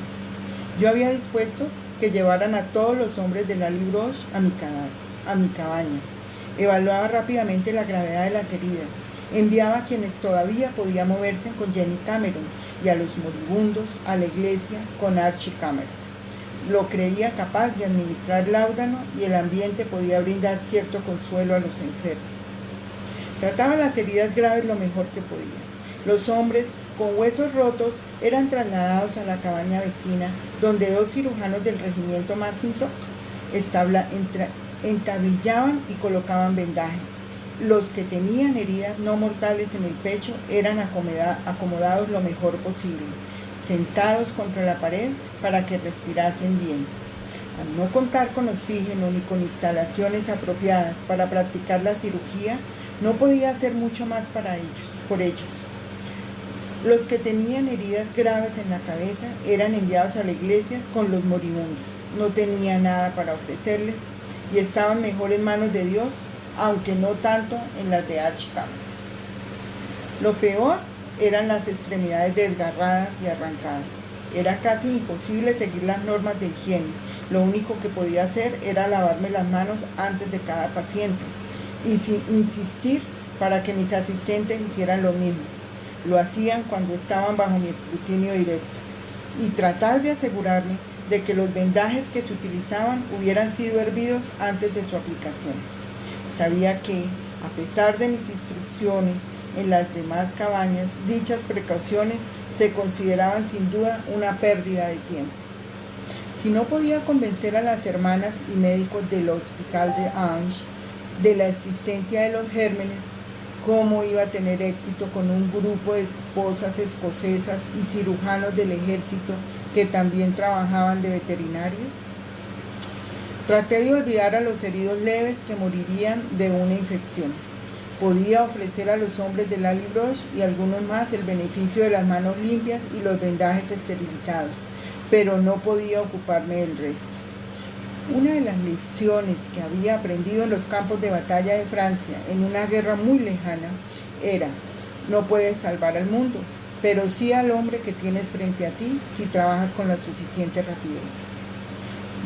Yo había dispuesto que llevaran a todos los hombres de Lally Broch a mi cabaña. Evaluaba rápidamente la gravedad de las heridas. Enviaba a quienes todavía podían moverse con Jenny Cameron y a los moribundos a la iglesia con Archie Cameron. Lo creía capaz de administrar láudano y el ambiente podía brindar cierto consuelo a los enfermos. Trataba las heridas graves lo mejor que podía. Los hombres con huesos rotos eran trasladados a la cabaña vecina, donde 2 cirujanos del regimiento Macintosh entablillaban y colocaban vendajes. Los que tenían heridas no mortales en el pecho eran acomodados lo mejor posible, sentados contra la pared para que respirasen bien. Al no contar con oxígeno ni con instalaciones apropiadas para practicar la cirugía, no podía hacer mucho más por ellos. Los que tenían heridas graves en la cabeza eran enviados a la iglesia con los moribundos. No tenía nada para ofrecerles y estaban mejor en manos de Dios, aunque no tanto en las de Archie Cameron. Lo peor eran las extremidades desgarradas y arrancadas. Era casi imposible seguir las normas de higiene. Lo único que podía hacer era lavarme las manos antes de cada paciente y insistir para que mis asistentes hicieran lo mismo. Lo hacían cuando estaban bajo mi escrutinio directo, y tratar de asegurarme de que los vendajes que se utilizaban hubieran sido hervidos antes de su aplicación. Sabía que, a pesar de mis instrucciones en las demás cabañas, dichas precauciones se consideraban sin duda una pérdida de tiempo. Si no podía convencer a las hermanas y médicos del hospital de Angers de la existencia de los gérmenes, ¿cómo iba a tener éxito con un grupo de esposas escocesas y cirujanos del ejército que también trabajaban de veterinarios? Traté de olvidar a los heridos leves que morirían de una infección. Podía ofrecer a los hombres de Lally Broch y algunos más el beneficio de las manos limpias y los vendajes esterilizados, pero no podía ocuparme del resto. Una de las lecciones que había aprendido en los campos de batalla de Francia en una guerra muy lejana era: no puedes salvar al mundo, pero sí al hombre que tienes frente a ti si trabajas con la suficiente rapidez.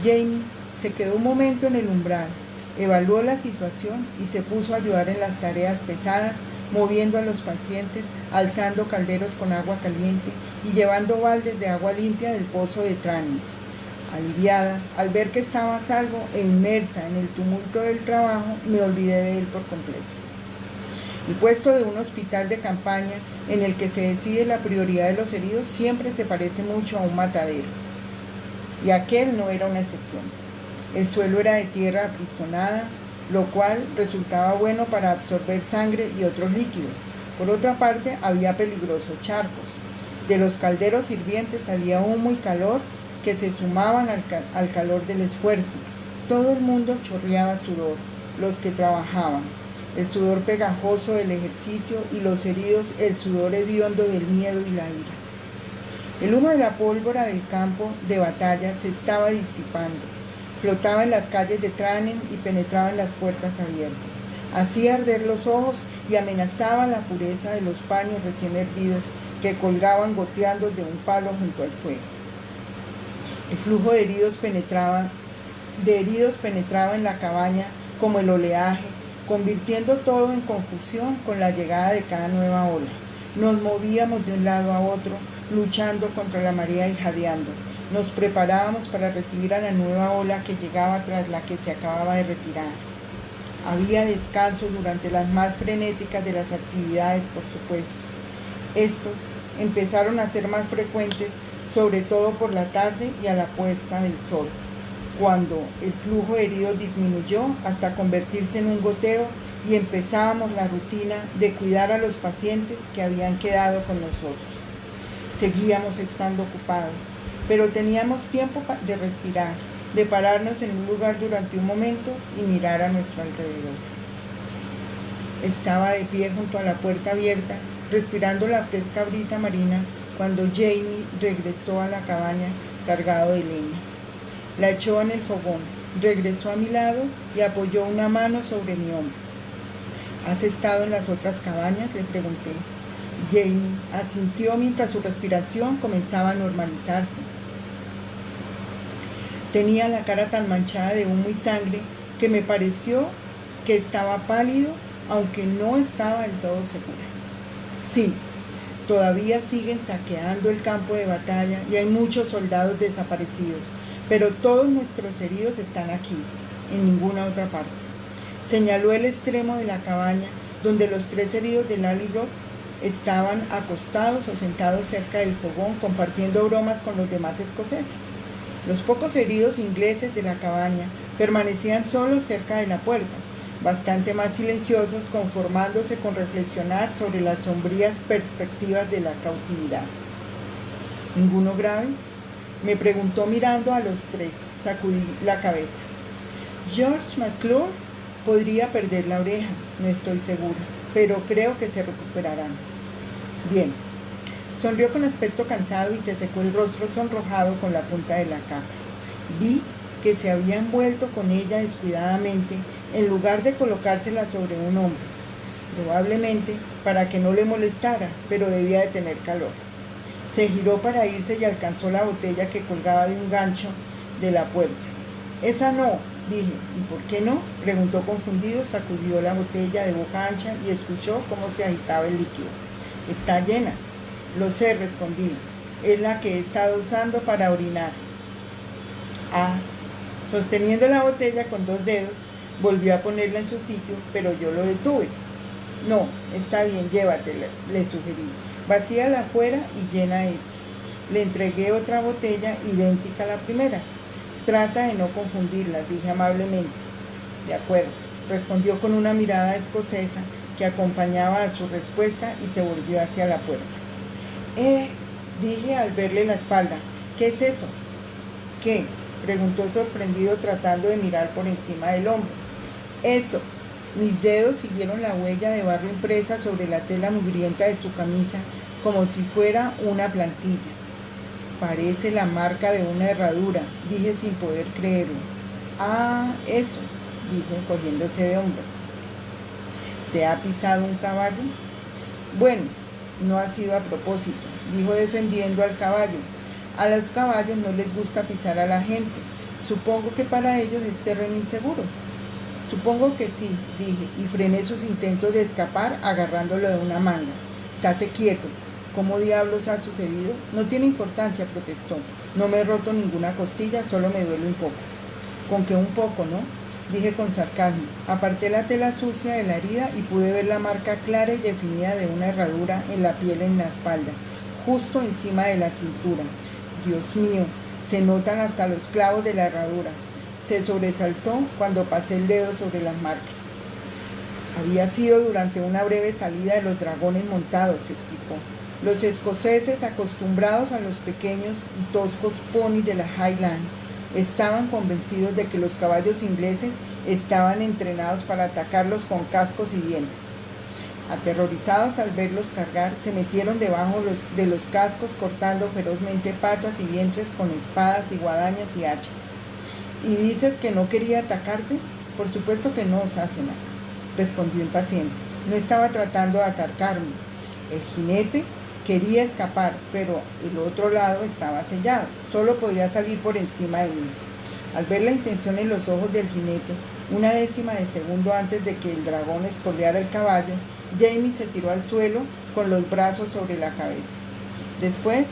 Jamie se quedó un momento en el umbral, evaluó la situación y se puso a ayudar en las tareas pesadas, moviendo a los pacientes, alzando calderos con agua caliente y llevando baldes de agua limpia del pozo de Tranent. Aliviada, al ver que estaba a salvo e inmersa en el tumulto del trabajo, me olvidé de él por completo. El puesto de un hospital de campaña en el que se decide la prioridad de los heridos siempre se parece mucho a un matadero, y aquel no era una excepción. El suelo era de tierra apisonada, lo cual resultaba bueno para absorber sangre y otros líquidos. Por otra parte, había peligrosos charcos. De los calderos hirvientes salía humo y calor que se sumaban al calor del esfuerzo. Todo el mundo chorreaba sudor, los que trabajaban, el sudor pegajoso del ejercicio, y los heridos el sudor hediondo del miedo y la ira. El humo de la pólvora del campo de batalla se estaba disipando. Flotaba en las calles de Tranent y penetraba en las puertas abiertas. Hacía arder los ojos y amenazaba la pureza de los paños recién hervidos que colgaban goteando de un palo junto al fuego. El flujo de heridos penetraba en la cabaña como el oleaje, convirtiendo todo en confusión con la llegada de cada nueva ola. Nos movíamos de un lado a otro, luchando contra la marea y jadeando. Nos preparábamos para recibir a la nueva ola que llegaba tras la que se acababa de retirar. Había descanso durante las más frenéticas de las actividades, por supuesto. Estos empezaron a ser más frecuentes, sobre todo por la tarde y a la puesta del sol, cuando el flujo de heridos disminuyó hasta convertirse en un goteo y empezábamos la rutina de cuidar a los pacientes que habían quedado con nosotros. Seguíamos estando ocupados, pero teníamos tiempo de respirar, de pararnos en un lugar durante un momento y mirar a nuestro alrededor. Estaba de pie junto a la puerta abierta, respirando la fresca brisa marina, cuando Jamie regresó a la cabaña cargado de leña. La echó en el fogón, regresó a mi lado y apoyó una mano sobre mi hombro. ¿Has estado en las otras cabañas?, le pregunté. Jamie asintió mientras su respiración comenzaba a normalizarse. Tenía la cara tan manchada de humo y sangre que me pareció que estaba pálido, aunque no estaba del todo segura. Sí, todavía siguen saqueando el campo de batalla y hay muchos soldados desaparecidos, pero todos nuestros heridos están aquí, en ninguna otra parte. Señaló el extremo de la cabaña donde los 3 heridos de Lally Rock estaban acostados o sentados cerca del fogón compartiendo bromas con los demás escoceses. Los pocos heridos ingleses de la cabaña permanecían solos cerca de la puerta, bastante más silenciosos, conformándose con reflexionar sobre las sombrías perspectivas de la cautividad. ¿Ninguno grave?, me preguntó mirando a los 3. Sacudí la cabeza. George McClure podría perder la oreja, no estoy segura, pero creo que se recuperarán. Bien. Sonrió con aspecto cansado y se secó el rostro sonrojado con la punta de la capa. Vi que se había envuelto con ella descuidadamente en lugar de colocársela sobre un hombro, probablemente para que no le molestara, pero debía de tener calor. Se giró para irse y alcanzó la botella que colgaba de un gancho de la puerta. «Esa no», dije. «¿Y por qué no?», preguntó confundido. Sacudió la botella de boca ancha y escuchó cómo se agitaba el líquido. «Está llena». «Lo sé», respondí. «Es la que he estado usando para orinar». «Ah». Sosteniendo la botella con 2 dedos, volvió a ponerla en su sitio, pero yo lo detuve. «No, está bien, llévatela», le sugerí. «Vacíala afuera y llena esto». Le entregué otra botella idéntica a la primera. «Trata de no confundirlas», dije amablemente. «De acuerdo», respondió con una mirada escocesa que acompañaba a su respuesta y se volvió hacia la puerta. Dije al verle la espalda. «¿Qué es eso?» «¿Qué?», preguntó sorprendido tratando de mirar por encima del hombro. «Eso». Mis dedos siguieron la huella de barro impresa sobre la tela mugrienta de su camisa como si fuera una plantilla. «Parece la marca de una herradura», dije sin poder creerlo. «Ah, eso», dijo encogiéndose de hombros. «¿Te ha pisado un caballo?» «Bueno, no ha sido a propósito», dijo defendiendo al caballo. «A los caballos no les gusta pisar a la gente. Supongo que para ellos es terreno inseguro». «Supongo que sí», dije, y frené sus intentos de escapar agarrándolo de una manga. «Estate quieto». «¿Cómo diablos ha sucedido?» «No tiene importancia», protestó. «No me he roto ninguna costilla, solo me duele un poco». «Con que un poco, ¿no?», dije con sarcasmo. Aparté la tela sucia de la herida y pude ver la marca clara y definida de una herradura en la piel en la espalda, justo encima de la cintura. «Dios mío, se notan hasta los clavos de la herradura». Se sobresaltó cuando pasé el dedo sobre las marcas. «Había sido durante una breve salida de los dragones montados», explicó. «Los escoceses, acostumbrados a los pequeños y toscos ponis de la Highland, estaban convencidos de que los caballos ingleses estaban entrenados para atacarlos con cascos y dientes. Aterrorizados al verlos cargar, se metieron debajo de los cascos, cortando ferozmente patas y vientres con espadas y guadañas y hachas». «¿Y dices que no quería atacarte?» «Por supuesto que no, Sassenach», respondió impaciente. «No estaba tratando de atacarme. El jinete quería escapar, pero el otro lado estaba sellado. Solo podía salir por encima de mí». Al ver la intención en los ojos del jinete, una décima de segundo antes de que el dragón espoleara el caballo, Jamie se tiró al suelo con los brazos sobre la cabeza. «Después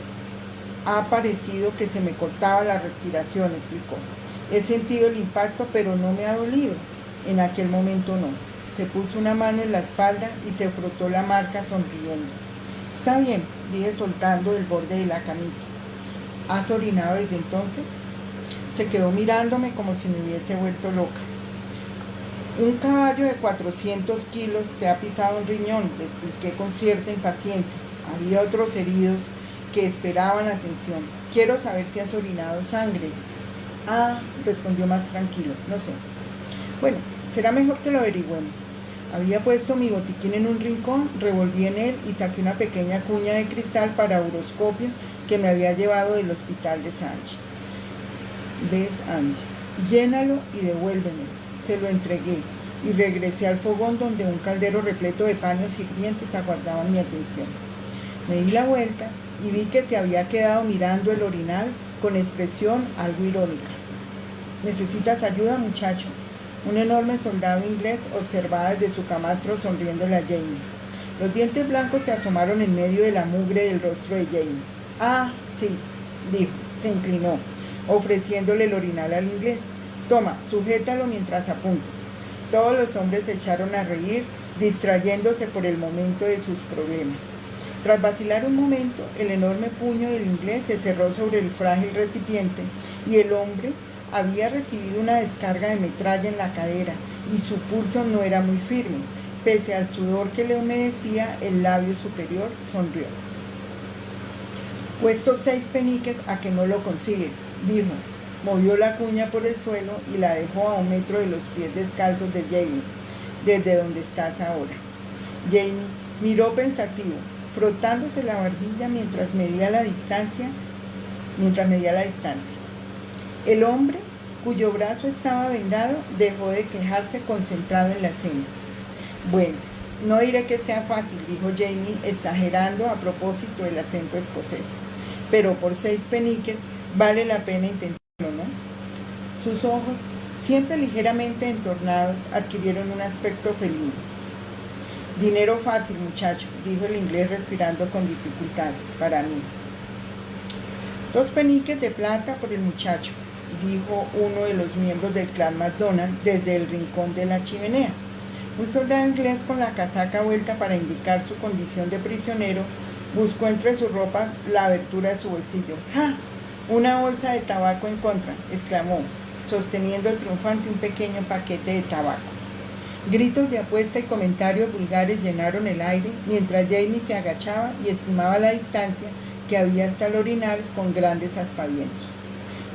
ha parecido que se me cortaba la respiración», explicó. «He sentido el impacto, pero no me ha dolido. En aquel momento no. Se puso una mano en la espalda y se frotó la marca sonriendo. Está bien, dije soltando el borde de la camisa. ¿Has orinado desde entonces? Se quedó mirándome como si me hubiese vuelto loca. Un caballo de 400 kilos te ha pisado un riñón, le expliqué con cierta impaciencia. Había otros heridos que esperaban atención. Quiero saber si has orinado sangre. Ah, respondió más tranquilo, no sé. Bueno, será mejor que lo averigüemos. Había puesto mi botiquín en un rincón, revolví en él y saqué una pequeña cuña de cristal para uroscopias que me había llevado del hospital de Sánchez. ¿Ves, Angie? Llénalo y devuélvemelo. Se lo entregué y regresé al fogón donde un caldero repleto de paños hirvientes aguardaban mi atención. Me di la vuelta y vi que se había quedado mirando el orinal con expresión algo irónica. ¿Necesitas ayuda, muchacho? Un enorme soldado inglés observaba desde su camastro sonriéndole a Jamie. Los dientes blancos se asomaron en medio de la mugre del rostro de Jamie. Ah, sí, dijo. Se inclinó, ofreciéndole el orinal al inglés. Toma, sujétalo mientras apunto. Todos los hombres se echaron a reír, distrayéndose por el momento de sus problemas. Tras vacilar un momento, el enorme puño del inglés se cerró sobre el frágil recipiente y el hombre había recibido una descarga de metralla en la cadera y su pulso no era muy firme. Pese al sudor que le humedecía el labio superior, sonrió. Puestos 6 peniques a que no lo consigues, dijo. Movió la cuña por el suelo y la dejó a 1 metro de los pies descalzos de Jamie, desde donde estás ahora. Jamie miró pensativo, frotándose la barbilla mientras medía la distancia. El hombre, cuyo brazo estaba vendado, dejó de quejarse concentrado en la cena. Bueno, no diré que sea fácil, dijo Jamie, exagerando a propósito del acento escocés. Pero por 6 peniques vale la pena intentarlo, ¿no? Sus ojos, siempre ligeramente entornados, adquirieron un aspecto felino. Dinero fácil, muchacho, dijo el inglés respirando con dificultad, para mí. 2 peniques de plata por el muchacho, dijo uno de los miembros del clan MacDonald desde el rincón de la chimenea. Un soldado inglés con la casaca vuelta para indicar su condición de prisionero buscó entre su ropa la abertura de su bolsillo. ¡Ja! Una bolsa de tabaco en contra, exclamó, sosteniendo triunfante un pequeño paquete de tabaco. Gritos de apuesta y comentarios vulgares llenaron el aire mientras Jamie se agachaba y estimaba la distancia que había hasta el orinal con grandes aspavientos.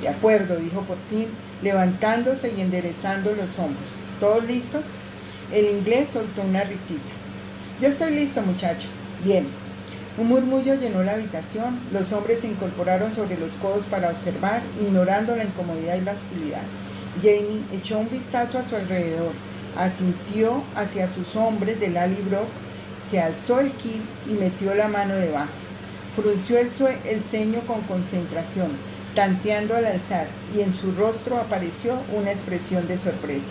De acuerdo, dijo por fin, levantándose y enderezando los hombros. ¿Todos listos? El inglés soltó una risita. Yo estoy listo, muchacho. Bien. Un murmullo llenó la habitación. Los hombres se incorporaron sobre los codos para observar, ignorando la incomodidad y la hostilidad. Jamie echó un vistazo a su alrededor, asintió hacia sus hombres del Lallybroch, se alzó el kilt y metió la mano debajo. Frunció el ceño con concentración, tanteando al alzar, y en su rostro apareció una expresión de sorpresa.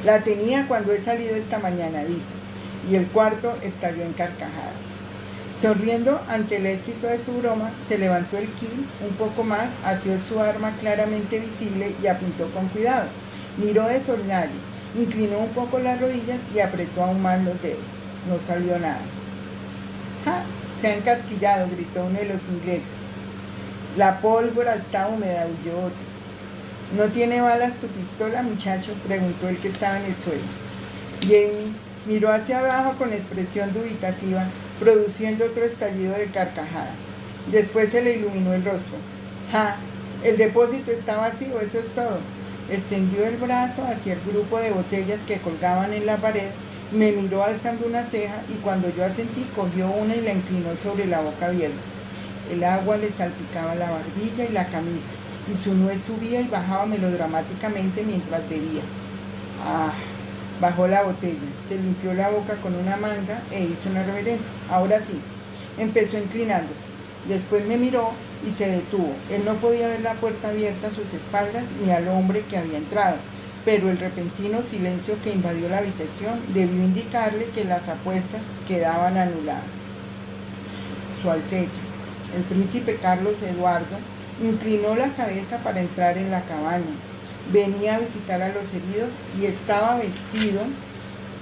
La tenía cuando he salido esta mañana, dijo, y el cuarto estalló en carcajadas. Sonriendo ante el éxito de su broma, se levantó el kilt un poco más, asió su arma claramente visible y apuntó con cuidado. Miró de soslayo, inclinó un poco las rodillas y apretó aún más los dedos. No salió nada. ¡Ja! Se ha encasquillado, gritó uno de los ingleses. La pólvora está húmeda, huyó otro. ¿No tiene balas tu pistola, muchacho?, preguntó el que estaba en el suelo. Jamie miró hacia abajo con expresión dubitativa, produciendo otro estallido de carcajadas. Después se le iluminó el rostro. ¡Ja! El depósito está vacío, eso es todo. Extendió el brazo hacia el grupo de botellas que colgaban en la pared, me miró alzando una ceja y cuando yo asentí, cogió una y la inclinó sobre la boca abierta. El agua le salpicaba la barbilla y la camisa, y su nuez subía y bajaba melodramáticamente mientras bebía. ¡Ah! Bajó la botella, se limpió la boca con una manga e hizo una reverencia. Ahora sí, empezó inclinándose. Después me miró y se detuvo. Él no podía ver la puerta abierta a sus espaldas ni al hombre que había entrado, pero el repentino silencio que invadió la habitación debió indicarle que las apuestas quedaban anuladas. Su Alteza, el príncipe Carlos Eduardo, inclinó la cabeza para entrar en la cabaña. Venía a visitar a los heridos y estaba vestido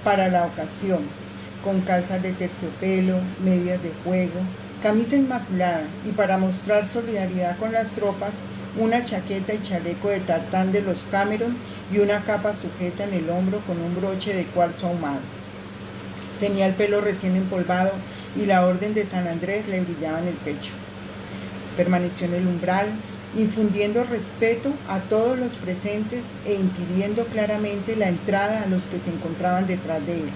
para la ocasión, con calzas de terciopelo, medias de juego, camisa inmaculada y, para mostrar solidaridad con las tropas, una chaqueta y chaleco de tartán de los Cameron y una capa sujeta en el hombro con un broche de cuarzo ahumado. Tenía el pelo recién empolvado y la orden de San Andrés le brillaba en el pecho. Permaneció en el umbral, infundiendo respeto a todos los presentes e impidiendo claramente la entrada a los que se encontraban detrás de él.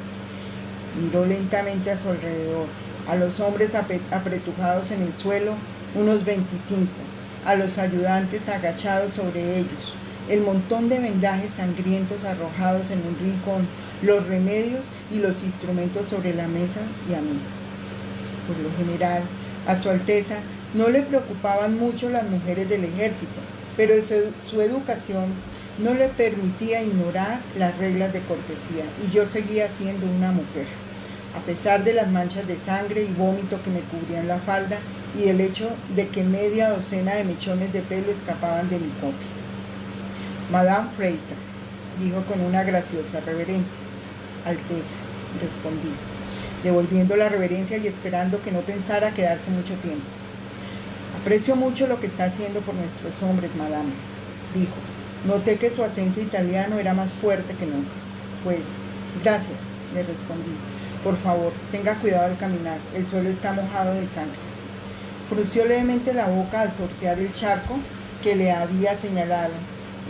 Miró lentamente a su alrededor, a los hombres apretujados en el suelo, unos 25, a los ayudantes agachados sobre ellos, el montón de vendajes sangrientos arrojados en un rincón, los remedios y los instrumentos sobre la mesa, y a mí. Por lo general, a Su Alteza no le preocupaban mucho las mujeres del ejército, pero su educación no le permitía ignorar las reglas de cortesía, y yo seguía siendo una mujer, a pesar de las manchas de sangre y vómito que me cubrían la falda y el hecho de que media docena de mechones de pelo escapaban de mi cofia. Madame Fraser, dijo con una graciosa reverencia. Alteza, respondí, devolviendo la reverencia y esperando que no pensara quedarse mucho tiempo. Aprecio mucho lo que está haciendo por nuestros hombres, madame, dijo. Noté que su acento italiano era más fuerte que nunca. Pues, gracias, le respondí. Por favor, tenga cuidado al caminar, el suelo está mojado de sangre. Frunció levemente la boca al sortear el charco que le había señalado.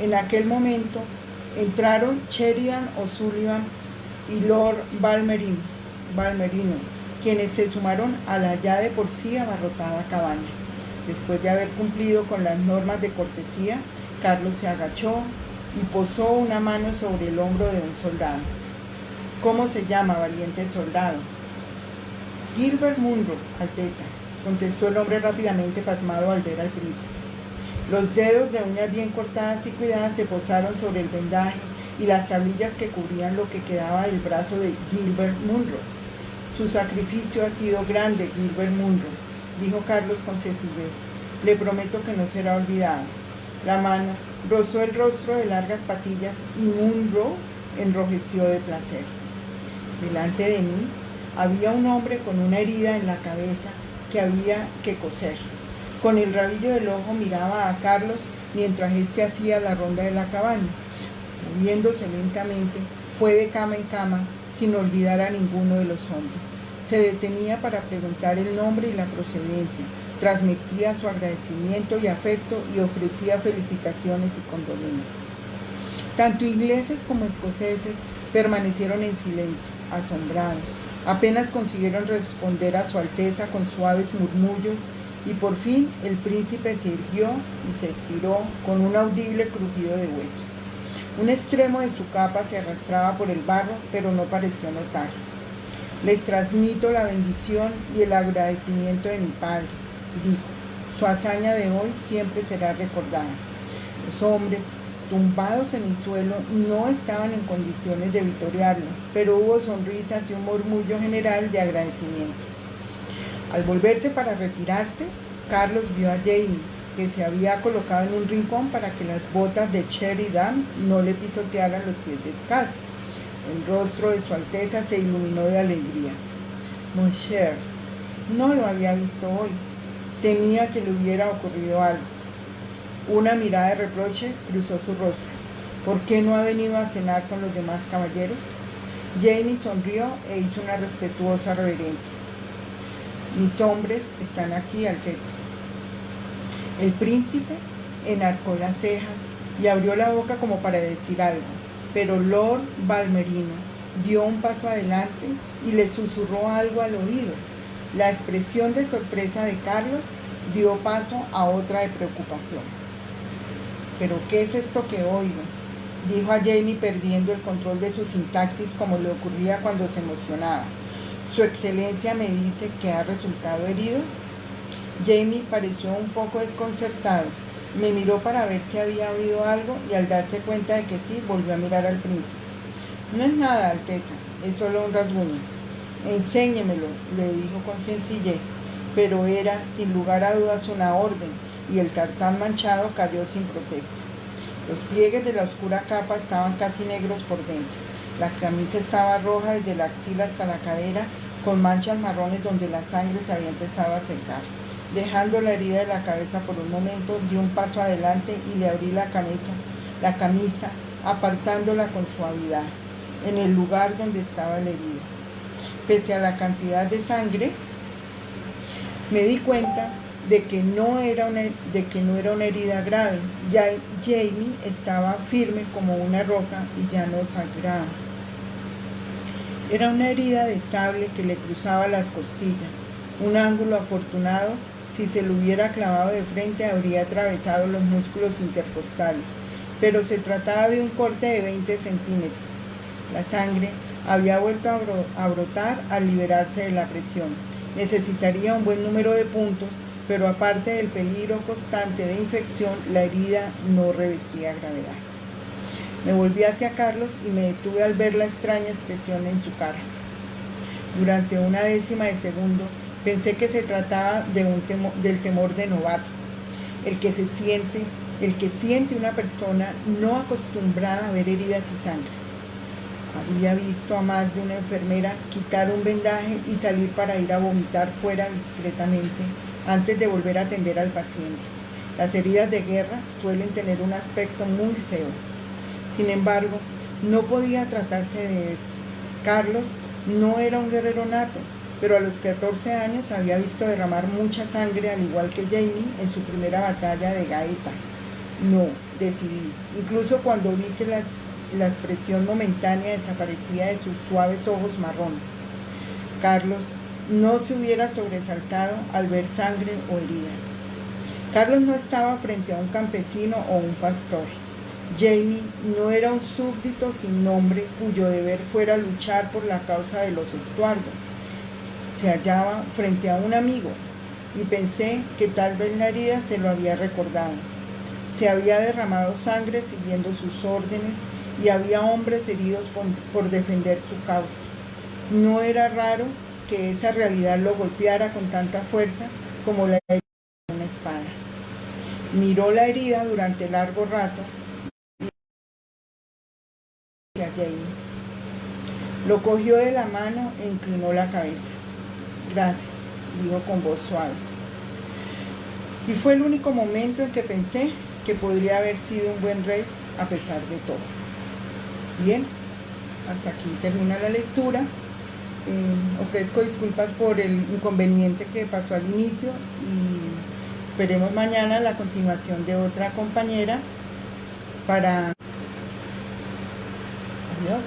En aquel momento entraron Sheridan O'Sullivan y Lord Balmerino, quienes se sumaron a la ya de por sí abarrotada cabaña. Después de haber cumplido con las normas de cortesía, Carlos se agachó y posó una mano sobre el hombro de un soldado. ¿Cómo se llama, valiente soldado? Gilbert Munro, Alteza, contestó el hombre rápidamente, pasmado al ver al príncipe. Los dedos de uñas bien cortadas y cuidadas se posaron sobre el vendaje y las tablillas que cubrían lo que quedaba del brazo de Gilbert Munro. Su sacrificio ha sido grande, Gilbert Munro, dijo Carlos con sencillez. Le prometo que no será olvidado. La mano rozó el rostro de largas patillas y Munro enrojeció de placer. Delante de mí había un hombre con una herida en la cabeza que había que coser. Con el rabillo del ojo miraba a Carlos mientras éste hacía la ronda de la cabaña. Moviéndose lentamente, fue de cama en cama sin olvidar a ninguno de los hombres. Se detenía para preguntar el nombre y la procedencia, transmitía su agradecimiento y afecto y ofrecía felicitaciones y condolencias. Tanto ingleses como escoceses permanecieron en silencio, asombrados. Apenas consiguieron responder a Su Alteza con suaves murmullos y por fin el príncipe se irguió y se estiró con un audible crujido de huesos. Un extremo de su capa se arrastraba por el barro, pero no pareció notar. Les transmito la bendición y el agradecimiento de mi padre, dijo. Su hazaña de hoy siempre será recordada. Los hombres, tumbados en el suelo, no estaban en condiciones de vitorearlo, pero hubo sonrisas y un murmullo general de agradecimiento. Al volverse para retirarse, Carlos vio a Jamie, que se había colocado en un rincón para que las botas de Sheridan no le pisotearan los pies descalzos. El rostro de Su Alteza se iluminó de alegría. Mon cher, no lo había visto hoy. Temía que le hubiera ocurrido algo. Una mirada de reproche cruzó su rostro. ¿Por qué no ha venido a cenar con los demás caballeros? Jamie sonrió e hizo una respetuosa reverencia. Mis hombres están aquí, Alteza. El príncipe enarcó las cejas y abrió la boca como para decir algo, pero Lord Balmerino dio un paso adelante y le susurró algo al oído. La expresión de sorpresa de Carlos dio paso a otra de preocupación. ¿Pero qué es esto que oigo?, dijo a Jamie, perdiendo el control de su sintaxis como le ocurría cuando se emocionaba. ¿Su excelencia me dice que ha resultado herido? Jamie pareció un poco desconcertado. Me miró para ver si había oído algo y al darse cuenta de que sí, volvió a mirar al príncipe. No es nada, Alteza, es solo un rasguño. Enséñemelo, le dijo con sencillez, pero era, sin lugar a dudas, una orden, y el tartán manchado cayó sin protesta. Los pliegues de la oscura capa estaban casi negros por dentro. La camisa estaba roja desde la axila hasta la cadera, con manchas marrones donde la sangre se había empezado a secar. Dejando la herida de la cabeza por un momento, di un paso adelante y le abrí la camisa, apartándola con suavidad, en el lugar donde estaba la herida. Pese a la cantidad de sangre, me di cuenta de que no era una herida grave. Ya Jamie estaba firme como una roca y ya no sangraba. Era una herida de sable que le cruzaba las costillas, un ángulo afortunado. Si se lo hubiera clavado de frente, habría atravesado los músculos intercostales, pero se trataba de un corte de 20 centímetros. La sangre había vuelto a brotar al liberarse de la presión. Necesitaría un buen número de puntos, pero aparte del peligro constante de infección, la herida no revestía gravedad. Me volví hacia Carlos y me detuve al ver la extraña expresión en su cara. Durante una décima de segundo, pensé que se trataba del temor de novato, el que siente una persona no acostumbrada a ver heridas y sangre. Había visto a más de una enfermera quitar un vendaje y salir para ir a vomitar fuera discretamente antes de volver a atender al paciente. Las heridas de guerra suelen tener un aspecto muy feo. Sin embargo, no podía tratarse de eso. Carlos no era un guerrero nato, pero a los 14 años había visto derramar mucha sangre, al igual que Jamie en su primera batalla de Gaeta. No, decidí, incluso cuando vi que la expresión momentánea desaparecía de sus suaves ojos marrones. Carlos no se hubiera sobresaltado al ver sangre o heridas. Carlos no estaba frente a un campesino o un pastor. Jamie no era un súbdito sin nombre cuyo deber fuera luchar por la causa de los Estuardo. Se hallaba frente a un amigo y pensé que tal vez la herida se lo había recordado. Se había derramado sangre siguiendo sus órdenes y había hombres heridos por defender su causa. No era raro que esa realidad lo golpeara con tanta fuerza como la herida de una espada. Miró la herida durante largo rato y a Jamie. Lo cogió de la mano e inclinó la cabeza. Gracias, dijo con voz suave. Y fue el único momento en que pensé que podría haber sido un buen rey a pesar de todo. Bien, hasta aquí termina la lectura. Ofrezco disculpas por el inconveniente que pasó al inicio y esperemos mañana la continuación de otra compañera para... Adiós.